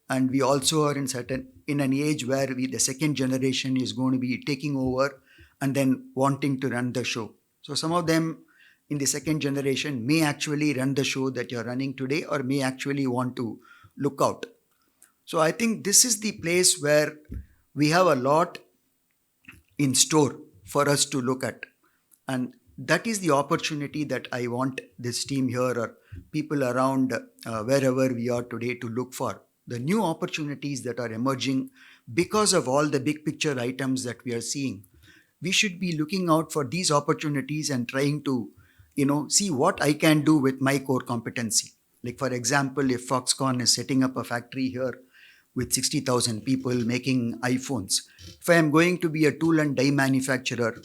And we also are in an age where the second generation is going to be taking over and then wanting to run the show. So some of them in the second generation may actually run the show that you're running today, or may actually want to look out. So I think this is the place where we have a lot in store for us to look at. And that is the opportunity that I want this team here, or people around wherever we are today, to look for. The new opportunities that are emerging because of all the big picture items that we are seeing. We should be looking out for these opportunities and trying to, see what I can do with my core competency. Like, for example, if Foxconn is setting up a factory here with 60,000 people making iPhones, if I am going to be a tool and die manufacturer,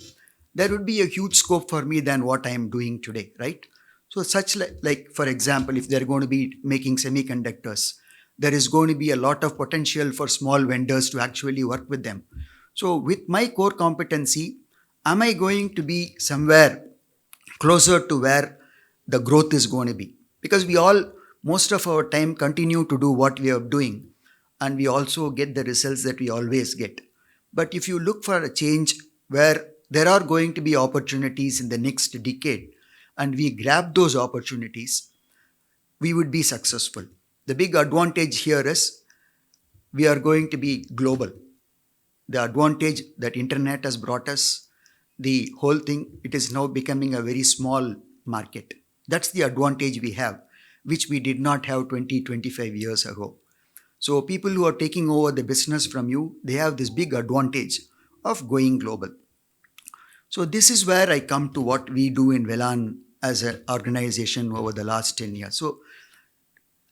there would be a huge scope for me than what I am doing today, right? So such like for example, if they're going to be making semiconductors, there is going to be a lot of potential for small vendors to actually work with them. So with my core competency, am I going to be somewhere closer to where the growth is going to be? Because we all, most of our time, continue to do what we are doing, and we also get the results that we always get. But if you look for a change where there are going to be opportunities in the next decade, and we grab those opportunities, we would be successful. The big advantage here is we are going to be global. The advantage that internet has brought us, the whole thing, it is now becoming a very small market. That's the advantage we have, which we did not have 20, 25 years ago. So people who are taking over the business from you, they have this big advantage of going global. So this is where I come to what we do in Velan as an organization over the last 10 years. So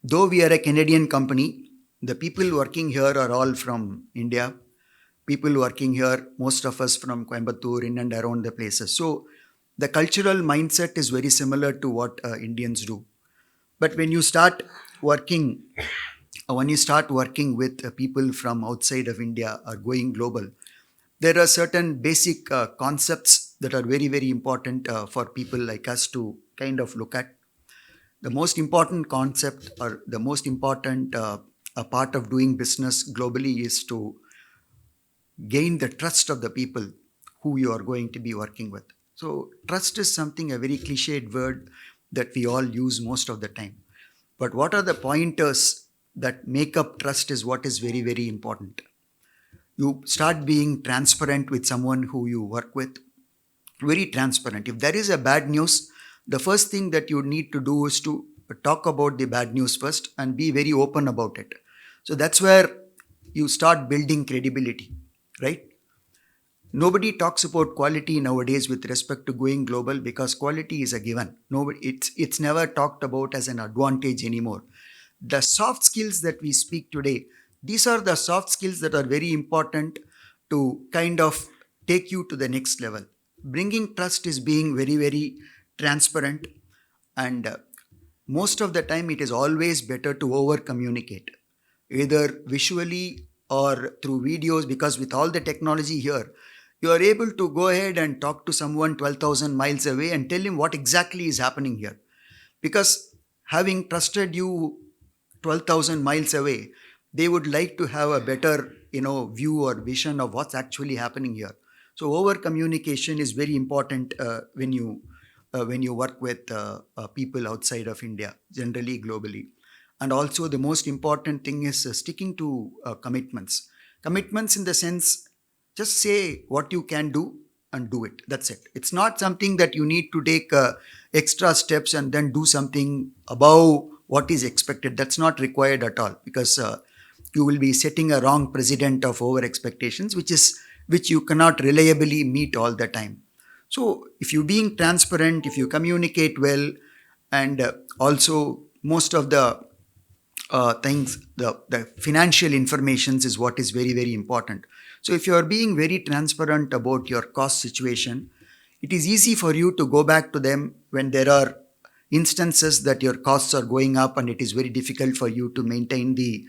though we are a Canadian company, the people working here are all from India. People working here, most of us from Coimbatore, in and around the places. So the cultural mindset is very similar to what Indians do. But when you start working with people from outside of India or going global, there are certain basic concepts that are very, very important for people like us to kind of look at. The most important concept, or the most important a part of doing business globally, is to gain the trust of the people who you are going to be working with. So trust is something, a very cliched word that we all use most of the time. But what are the pointers that make up trust is what is very, very important. You start being transparent with someone who you work with, very transparent. If there is a bad news, the first thing that you need to do is to talk about the bad news first and be very open about it. So that's where you start building credibility, right? Nobody talks about quality nowadays with respect to going global because quality is a given. Nobody, it's never talked about as an advantage anymore. The soft skills that we speak today, these are the soft skills that are very important to kind of take you to the next level. Bringing trust is being very, very transparent, and most of the time it is always better to over communicate, either visually or through videos, because with all the technology here, you are able to go ahead and talk to someone 12,000 miles away and tell him what exactly is happening here. Because having trusted you 12,000 miles away, they would like to have a better, view or vision of what's actually happening here. So over communication is very important when you work with people outside of India, generally globally. And also the most important thing is sticking to commitments. Commitments in the sense, just say what you can do and do it. That's it. It's not something that you need to take extra steps and then do something above what is expected. That's not required at all, because you will be setting a wrong precedent of over expectations, which you cannot reliably meet all the time. So if you're being transparent, if you communicate well, and also most of the things, the financial informations is what is very, very important. So if you are being very transparent about your cost situation, it is easy for you to go back to them when there are instances that your costs are going up and it is very difficult for you to maintain the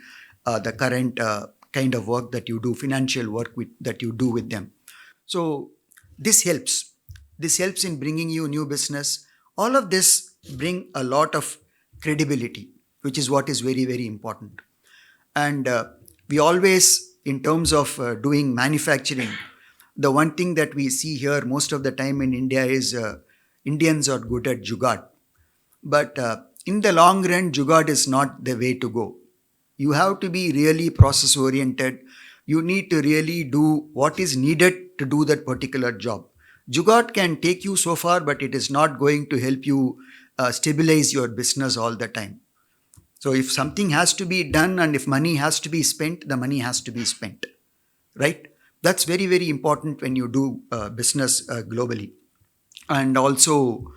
current kind of work that you do, financial work that you do with them. So this helps. This helps in bringing you new business. All of this bring a lot of credibility, which is what is very, very important. And we always, in terms of doing manufacturing, the one thing that we see here most of the time in India is Indians are good at jugaad. But in the long run, jugaad is not the way to go. You have to be really process oriented. You need to really do what is needed to do that particular job. Jugaad can take you so far, but it is not going to help you stabilize your business all the time. So if something has to be done and if money has to be spent, the money has to be spent, right? That's very, very important when you do business globally. And also,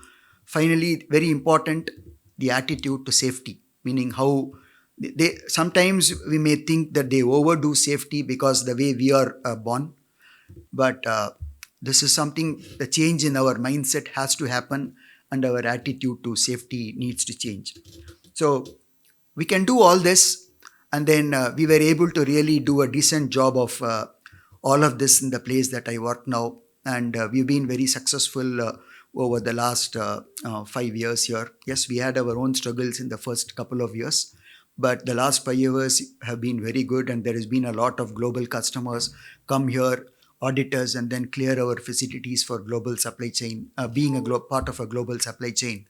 finally, very important, the attitude to safety, meaning how they sometimes we may think that they overdo safety because the way we are born, but this is something, the change in our mindset has to happen and our attitude to safety needs to change. So we can do all this, and then we were able to really do a decent job of all of this in the place that I work now, and we've been very successful over the last 5 years here. Yes, we had our own struggles in the first couple of years, but the last 5 years have been very good, and there has been a lot of global customers come here, auditors, and then clear our facilities for global supply chain, being a part of a global supply chain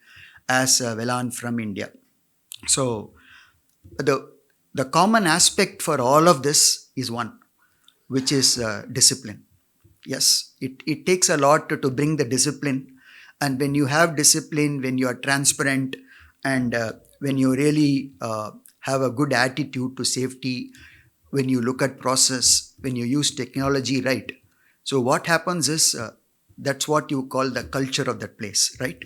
as Velan from India. So the common aspect for all of this is one, which is discipline. Yes, it takes a lot to bring the discipline. And when you have discipline, when you are transparent, and when you really have a good attitude to safety, when you look at process, when you use technology right. So what happens is that's what you call the culture of that place, right?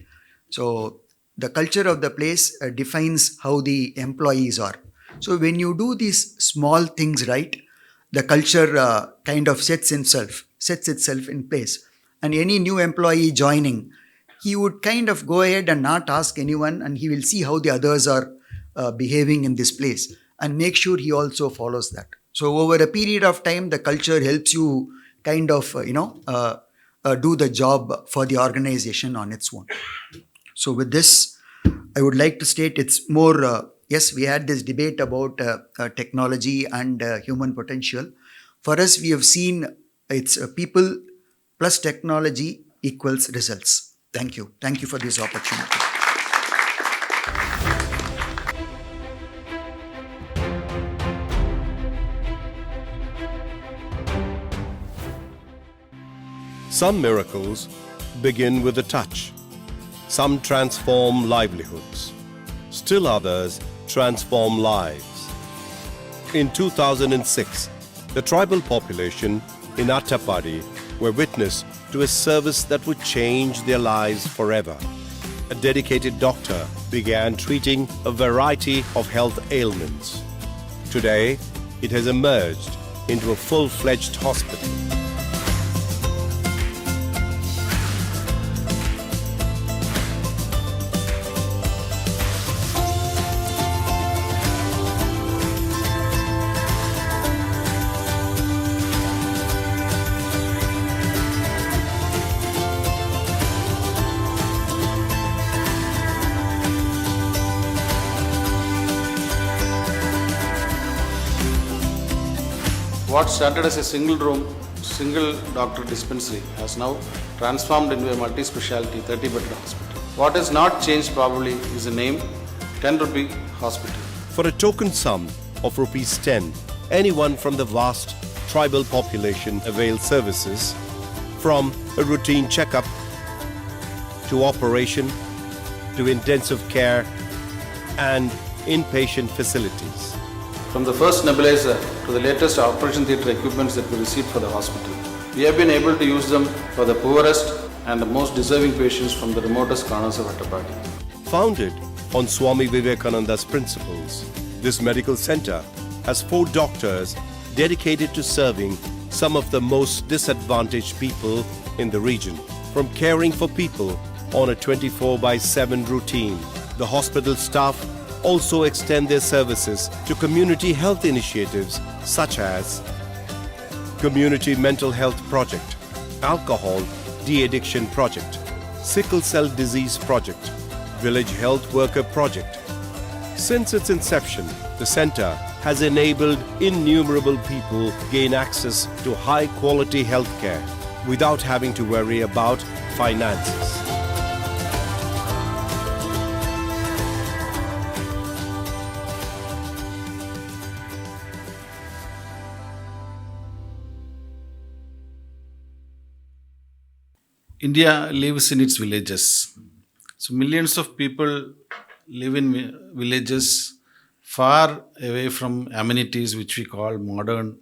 So the culture of the place defines how the employees are. So when you do these small things right, the culture kind of sets itself in place. And any new employee joining, he would kind of go ahead and not ask anyone, and he will see how the others are behaving in this place and make sure he also follows that. So over a period of time, the culture helps you kind of, do the job for the organization on its own. So with this, I would like to state it's more, yes, we had this debate about technology and human potential. For us, we have seen it's people plus technology equals results. Thank you. Thank you for this opportunity. Some miracles begin with a touch. Some transform livelihoods. Still others transform lives. In 2006, the tribal population in Attapadi were witness to a service that would change their lives forever. A dedicated doctor began treating a variety of health ailments. Today, it has emerged into a full-fledged hospital. What started as a single room, single doctor dispensary has now transformed into a multi-specialty 30-bedded hospital. What has not changed probably is the name, 10 rupee hospital. For a token sum of rupees 10, anyone from the vast tribal population avails services from a routine checkup to operation to intensive care and inpatient facilities. From the first nebulizer to the latest operation theatre equipments that we received for the hospital, we have been able to use them for the poorest and the most deserving patients from the remotest corners of Attapadi. Founded on Swami Vivekananda's principles, this medical center has 4 doctors dedicated to serving some of the most disadvantaged people in the region. From caring for people on a 24/7 routine, the hospital staff also extend their services to community health initiatives such as Community Mental Health Project, Alcohol De-Addiction Project, Sickle Cell Disease Project, Village Health Worker Project. Since its inception, the center has enabled innumerable people gain access to high-quality healthcare without having to worry about finances. India lives in its villages. So millions of people live in villages far away from amenities which we call modern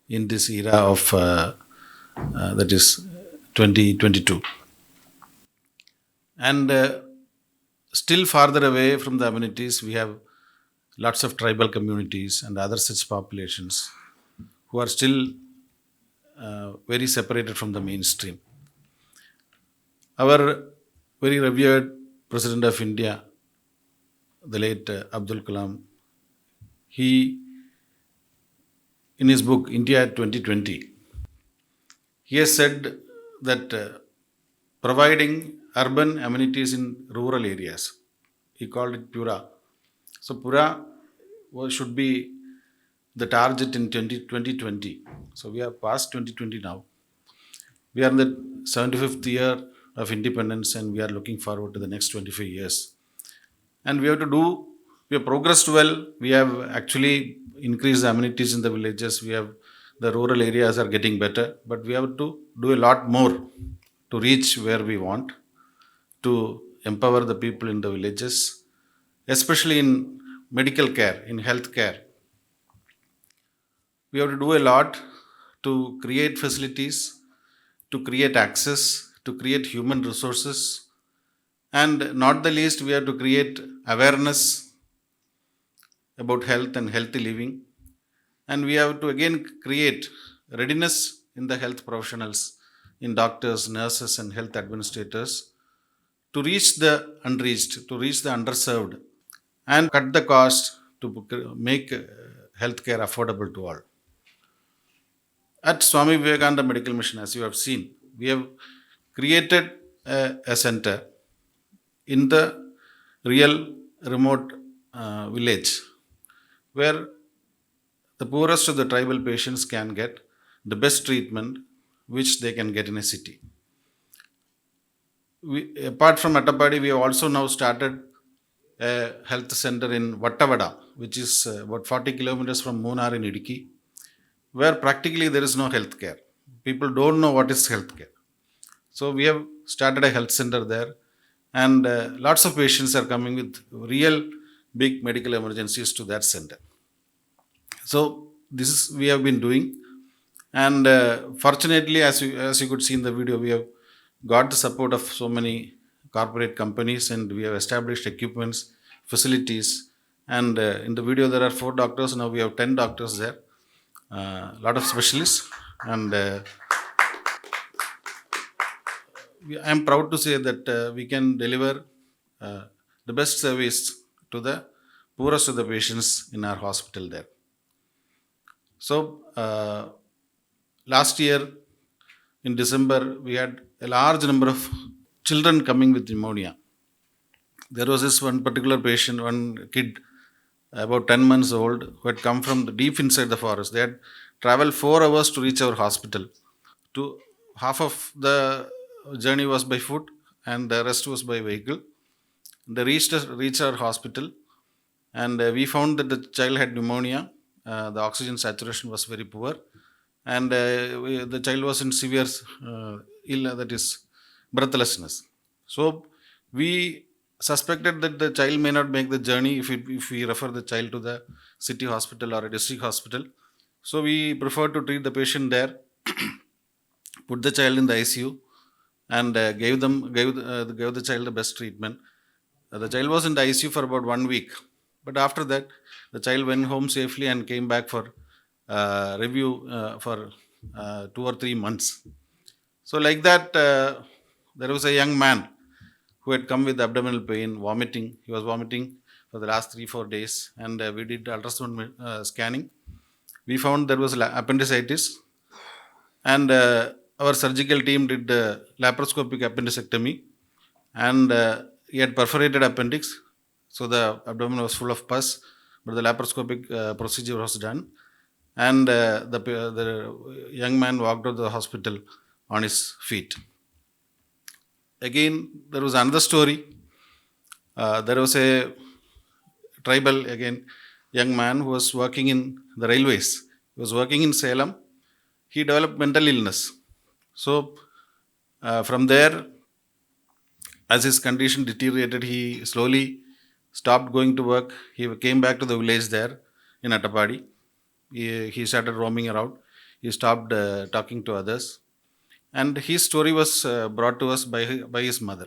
in this era of that is 2022. And still farther away from the amenities, we have lots of tribal communities and other such populations who are still very separated from the mainstream. Our very revered President of India, the late Abdul Kalam, he, in his book India 2020, he has said that providing urban amenities in rural areas, he called it Pura. So Pura should be the target in 2020. So we are past 2020 now. We are in the 75th year of independence and we are looking forward to the next 25 years. And we have progressed well. We have actually increased the amenities in the villages. The rural areas are getting better, but we have to do a lot more to reach where we want, to empower the people in the villages, especially in medical care, in health care. We have to do a lot to create facilities, to create access, to create human resources, and not the least, we have to create awareness about health and healthy living. And we have to again create readiness in the health professionals, in doctors, nurses, and health administrators to reach the unreached, to reach the underserved, and cut the cost to make healthcare affordable to all. At Swami Vivekananda Medical Mission, as you have seen, we have created a center in the real remote village where the poorest of the tribal patients can get the best treatment which they can get in a city. apart from Attapadi, we have also now started a health center in Vattavada, which is about 40 kilometers from Munnar in Idiki, where practically there is no health care. People don't know what is health care. So we have started a health center there, and lots of patients are coming with real big medical emergencies to that center. So this is we have been doing, and fortunately, as you could see in the video, we have got the support of so many corporate companies, and we have established equipments, facilities, and in the video there are 4 doctors. Now we have 10 doctors there, a lot of specialists, and I am proud to say that we can deliver uh, the best service to the poorest of the patients in our hospital there. So, last year in December, we had a large number of children coming with pneumonia. There was this one particular patient, one kid, about 10 months old, who had come from the deep inside the forest. They had traveled 4 hours to reach our hospital. To half of the journey was by foot, and the rest was by vehicle. They reached our hospital, and we found that the child had pneumonia. The oxygen saturation was very poor, and the child was in severe that is breathlessness. So we suspected that the child may not make the journey if we refer the child to the city hospital or a district hospital. So we preferred to treat the patient there, put the child in the ICU, and gave the child the best treatment. The child was in the ICU for about 1 week, but after that, the child went home safely and came back for review for 2 or 3 months. So, like that, there was a young man who had come with abdominal pain, vomiting. He was vomiting for the last 3-4 days, and we did ultrasound scanning. We found there was appendicitis, and our surgical team did laparoscopic appendicectomy, and he had perforated appendix, so the abdomen was full of pus, but the laparoscopic procedure was done, and the young man walked out of the hospital on his feet. Again, there was another story. There was a tribal, again, young man who was working in the railways. He was working in Salem. He developed mental illness. So, from there, as his condition deteriorated, he slowly stopped going to work. He came back to the village there in Attapadi. He started roaming around. He stopped talking to others. And his story was brought to us by his mother.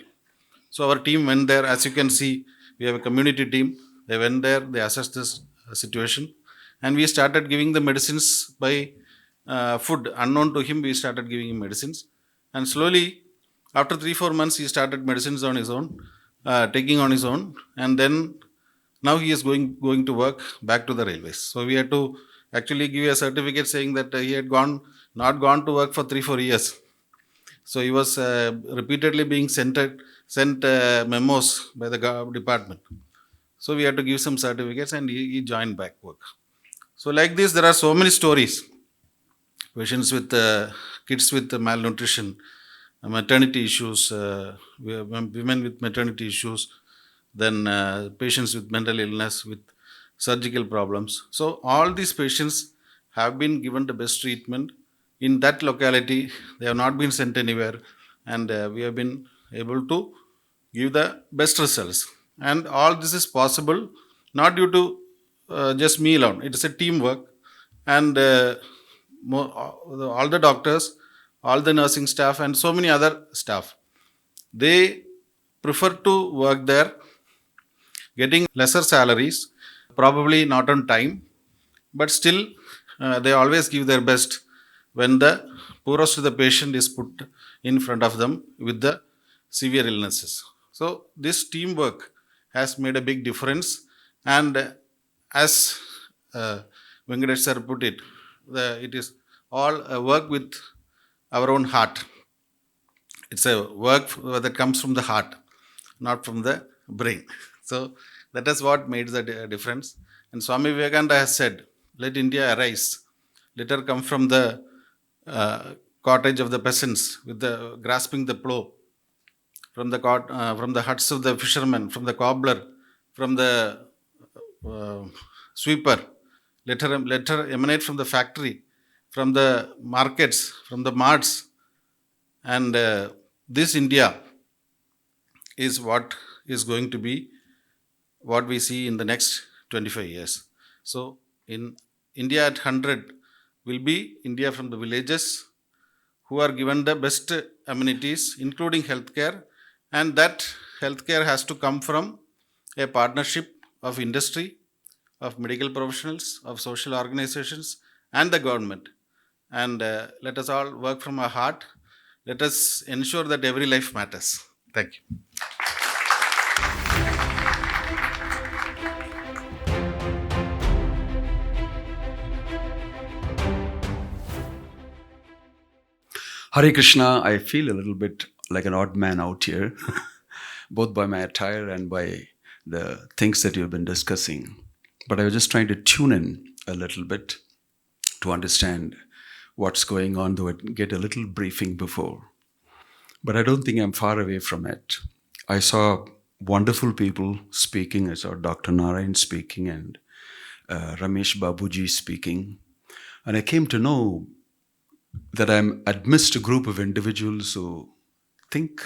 So our team went there. As you can see, we have a community team. They went there, they assessed this situation, and we started giving the medicines by food. Unknown to him, we started giving him medicines. And slowly, after 3-4 months, he started medicines on his own, taking on his own. And then now he is going to work back to the railways. So we had to actually give a certificate saying that he had not gone to work for 3-4 years. So he was repeatedly being sent memos by the department. So we had to give some certificates, and he joined back work. So like this, there are so many stories. Patients with kids with malnutrition, maternity issues, women with maternity issues, then patients with mental illness, with surgical problems. So all these patients have been given the best treatment in that locality. They have not been sent anywhere, and we have been able to give the best results. And all this is possible not due to just me alone. It is a teamwork, and all the doctors, all the nursing staff, and so many other staff, they prefer to work there, getting lesser salaries, probably not on time, but still they always give their best when the poorest of the patient is put in front of them with the severe illnesses. So this teamwork has made a big difference, and as Venkatesh sir put it, it is all a work with our own heart. It's a work that comes from the heart, not from the brain. So that is what made the difference. And Swami Vivekananda has said, "Let India arise. Let her come from the cottage of the peasants with the grasping the plough, from the huts of the fishermen, from the cobbler, from the sweeper. Let her emanate from the factory, from the markets, from the marts. And this India is what is going to be what we see in the next 25 years. So, in India at 100 will be India from the villages who are given the best amenities, including healthcare, and that healthcare has to come from a partnership of industry, of medical professionals, of social organizations, and the government. And let us all work from our heart. Let us ensure that every life matters. Thank you. Hare Krishna, I feel a little bit like an odd man out here, both by my attire and by the things that you've been discussing. But I was just trying to tune in a little bit to understand what's going on, though I get a little briefing before. But I don't think I'm far away from it. I saw wonderful people speaking. I saw Dr. Narayanan speaking and Ramesh Babuji speaking. And I came to know that I'm amidst a group of individuals who think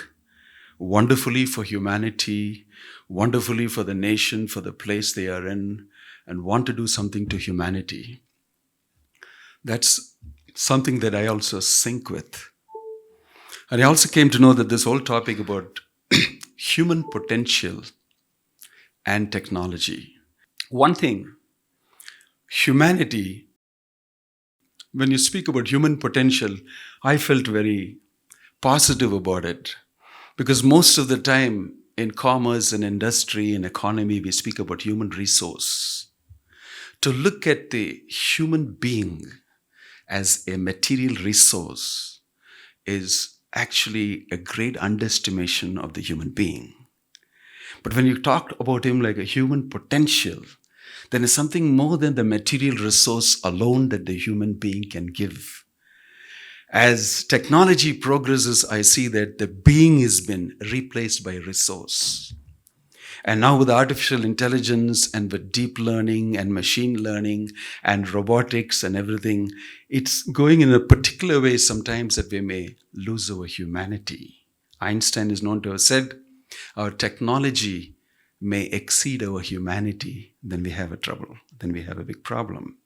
wonderfully for humanity, wonderfully for the nation, for the place they are in, and want to do something to humanity. That's something that I also sync with. And I also came to know that this whole topic about human potential and technology. One thing, humanity, when you speak about human potential, I felt very positive about it. Because most of the time in commerce and industry and economy, we speak about human resource. To look at the human being as a material resource is actually a great underestimation of the human being. But when you talk about him like a human potential, then it's something more than the material resource alone that the human being can give. As technology progresses, I see that the being has been replaced by resource. And now with artificial intelligence and with deep learning and machine learning and robotics and everything, it's going in a particular way sometimes that we may lose our humanity. Einstein is known to have said, our technology may exceed our humanity, then we have a trouble, then we have a big problem.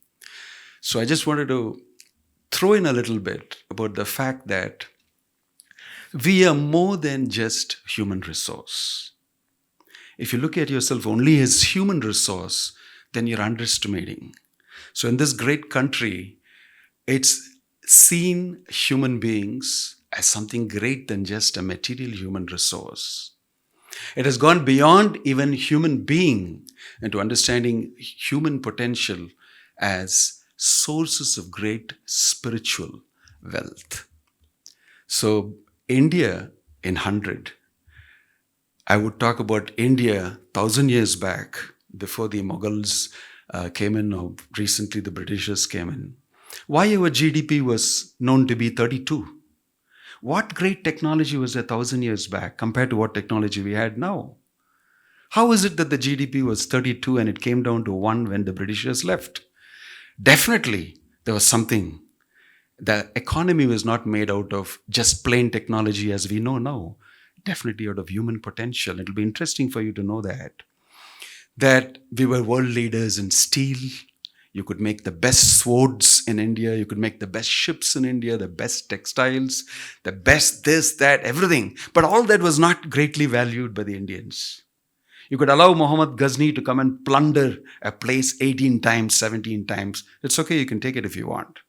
So I just wanted to throw in a little bit about the fact that we are more than just human resource. If you look at yourself only as human resource, then you're underestimating. So in this great country, it's seen human beings as something great than just a material human resource. It has gone beyond even human being into understanding human potential as sources of great spiritual wealth. So India in 100, I would talk about India 1,000 years back before the Mughals came in, or recently the Britishers came in. Why our GDP was known to be 32? What great technology was there 1,000 years back compared to what technology we had now? How is it that the GDP was 32 and it came down to 1 when the Britishers left? Definitely, there was something. The economy was not made out of just plain technology as we know now. Definitely out of human potential. It'll be interesting for you to know that we were world leaders in steel. You could make the best swords in India. You could make the best ships in India, the best textiles, the best this, that, everything. But all that was not greatly valued by the Indians. You could allow Muhammad Ghazni to come and plunder a place 18 times, 17 times. It's okay, you can take it if you want.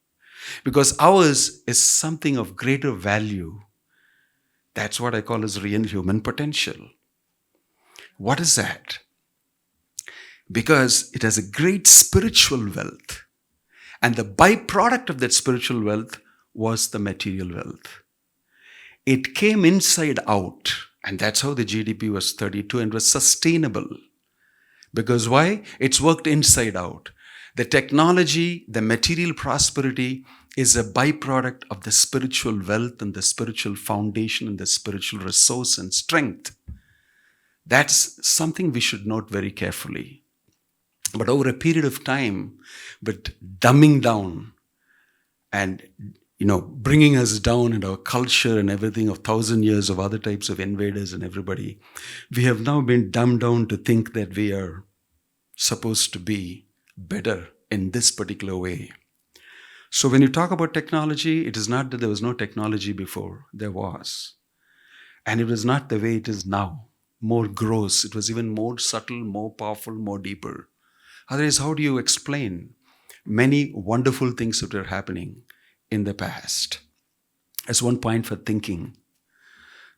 Because ours is something of greater value. That's what I call as real human potential. What is that? Because it has a great spiritual wealth. And the byproduct of that spiritual wealth was the material wealth. It came inside out. And that's how the GDP was 32 and was sustainable. Because why? It's worked inside out. The technology, the material prosperity is a byproduct of the spiritual wealth and the spiritual foundation and the spiritual resource and strength. That's something we should note very carefully. But over a period of time, with dumbing down and bringing us down in our culture and everything of 1,000 years of other types of invaders and everybody, we have now been dumbed down to think that we are supposed to be better in this particular way. So when you talk about technology, it is not that there was no technology before. There was. And it was not the way it is now. More gross. It was even more subtle, more powerful, more deeper. Otherwise, how do you explain many wonderful things that are happening in the past? As one point for thinking.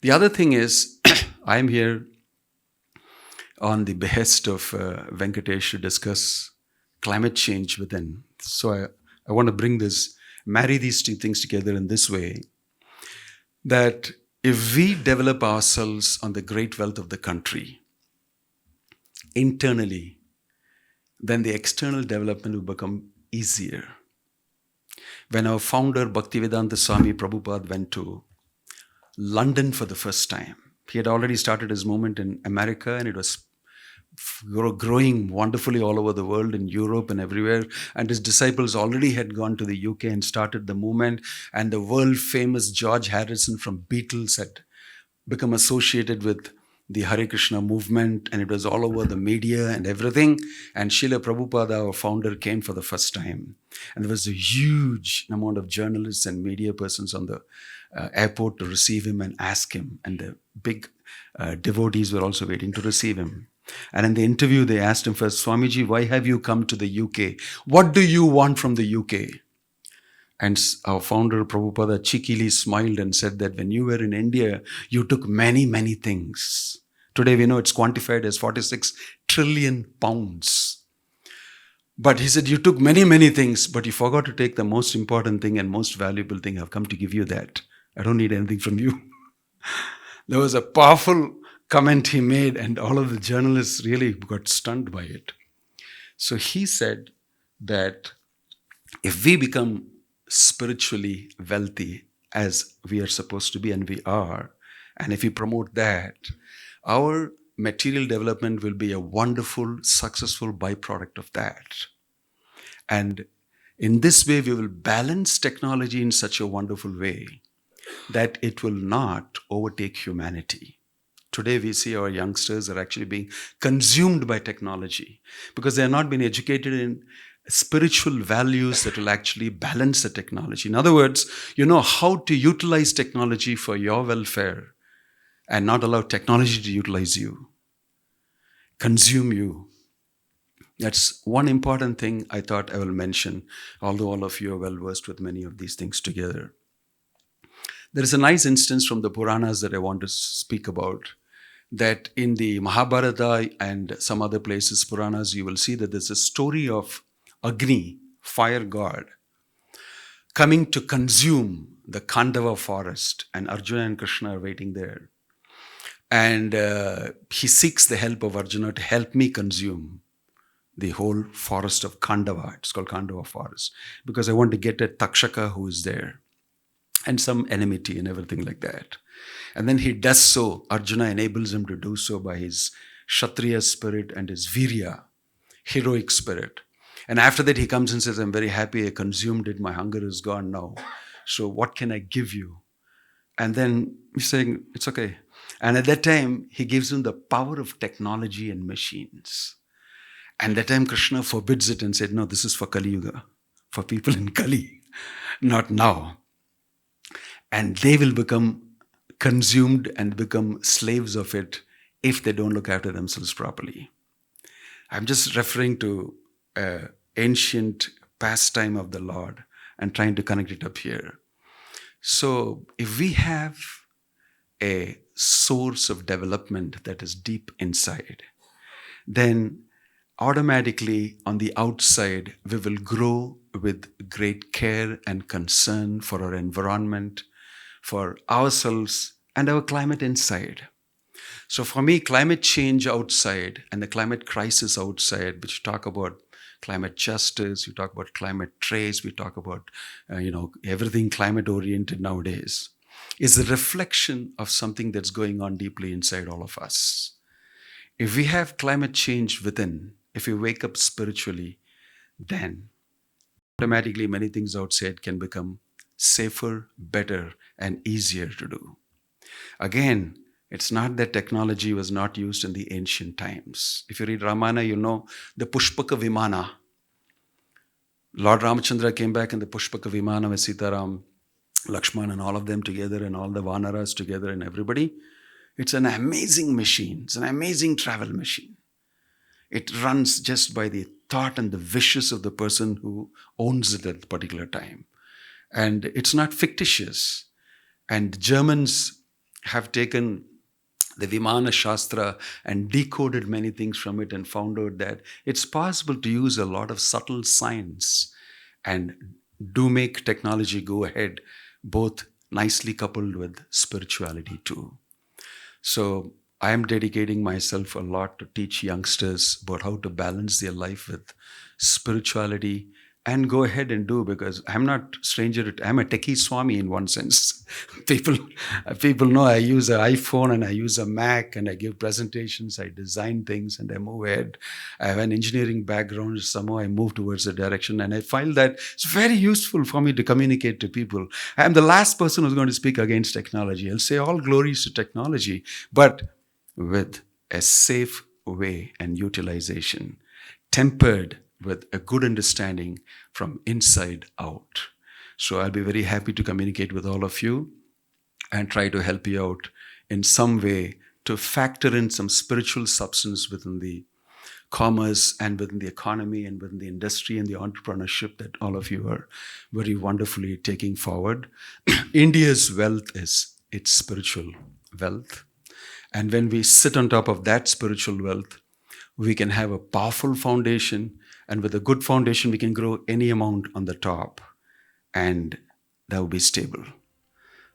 The other thing is, I'm here on the behest of Venkatesh to discuss climate change within. So I want to marry these two things together in this way, that if we develop ourselves on the great wealth of the country internally, then the external development will become easier. When our founder, Bhaktivedanta Swami Prabhupada, went to London for the first time, he had already started his movement in America, and it was growing wonderfully all over the world, in Europe and everywhere. And his disciples already had gone to the UK and started the movement. And the world famous George Harrison from Beatles had become associated with the Hare Krishna movement, and it was all over the media and everything. And Srila Prabhupada, our founder, came for the first time. And there was a huge amount of journalists and media persons on the airport to receive him and ask him. And the big devotees were also waiting to receive him. And in the interview, they asked him first, Swamiji, why have you come to the UK? What do you want from the UK? And our founder, Prabhupada, cheekily smiled and said that when you were in India, you took many, many things. Today, we know it's quantified as 46 trillion pounds. But he said, you took many, many things, but you forgot to take the most important thing and most valuable thing. I've come to give you that. I don't need anything from you. There was a powerful comment he made, and all of the journalists really got stunned by it. So he said that if we become spiritually wealthy, as we are supposed to be, and we are, and if we promote that, our material development will be a wonderful, successful byproduct of that. And in this way, we will balance technology in such a wonderful way that it will not overtake humanity. Today, we see our youngsters are actually being consumed by technology because they have not been educated in spiritual values that will actually balance the technology. In other words, you know how to utilize technology for your welfare and not allow technology to utilize you, consume you. That's one important thing I thought I will mention, although all of you are well versed with many of these things together. There is a nice instance from the Puranas that I want to speak about, that in the Mahabharata and some other places, Puranas, you will see that there's a story of Agni, fire god, coming to consume the Khandava forest, and Arjuna and Krishna are waiting there. And he seeks the help of Arjuna to help me consume the whole forest of Khandava. It's called Khandava forest, because I want to get at Takshaka who is there, and some enmity and everything like that. And then he does so. Arjuna enables him to do so by his Kshatriya spirit and his Virya, heroic spirit. And after that, he comes and says, I'm very happy I consumed it. My hunger is gone now. So what can I give you? And then he's saying, it's okay. And at that time, he gives him the power of technology and machines. And that time, Krishna forbids it and said, no, this is for Kali Yuga, for people in Kali, not now. And they will become consumed and become slaves of it if they don't look after themselves properly. I'm just referring to ancient pastime of the Lord and trying to connect it up here. So if we have a source of development that is deep inside, then automatically on the outside, we will grow with great care and concern for our environment, for ourselves, and our climate inside. So for me, climate change outside and the climate crisis outside, which talk about climate justice, we talk about climate trace, we talk about, everything climate oriented nowadays, is a reflection of something that's going on deeply inside all of us. If we have climate change within, if we wake up spiritually, then automatically many things outside can become safer, better, and easier to do. Again, it's not that technology was not used in the ancient times. If you read Ramayana, you know the Pushpaka Vimana. Lord Ramachandra came back in the Pushpaka Vimana with Sitaram, Lakshman, and all of them together, and all the Vanaras together, and everybody. It's an amazing machine. It's an amazing travel machine. It runs just by the thought and the wishes of the person who owns it at a particular time. And it's not fictitious. And Germans have taken the Vimana Shastra and decoded many things from it and found out that it's possible to use a lot of subtle science and do make technology go ahead, both nicely coupled with spirituality too. So I am dedicating myself a lot to teach youngsters about how to balance their life with spirituality and go ahead and do, because I'm not stranger. I'm a techie Swami in one sense. People know I use an iPhone and I use a Mac and I give presentations, I design things and I move ahead. I have an engineering background, somehow I move towards a direction, and I find that it's very useful for me to communicate to people. I'm the last person who's going to speak against technology. I'll say all glories to technology, but with a safe way and utilization, tempered with a good understanding from inside out. So I'll be very happy to communicate with all of you and try to help you out in some way to factor in some spiritual substance within the commerce and within the economy and within the industry and the entrepreneurship that all of you are very wonderfully taking forward. India's wealth is its spiritual wealth. And when we sit on top of that spiritual wealth, we can have a powerful foundation, and with a good foundation, we can grow any amount on the top, and that will be stable.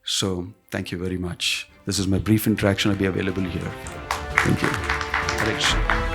So thank you very much. This is my brief interaction. I'll be available here. Thank you. Hare Krishna.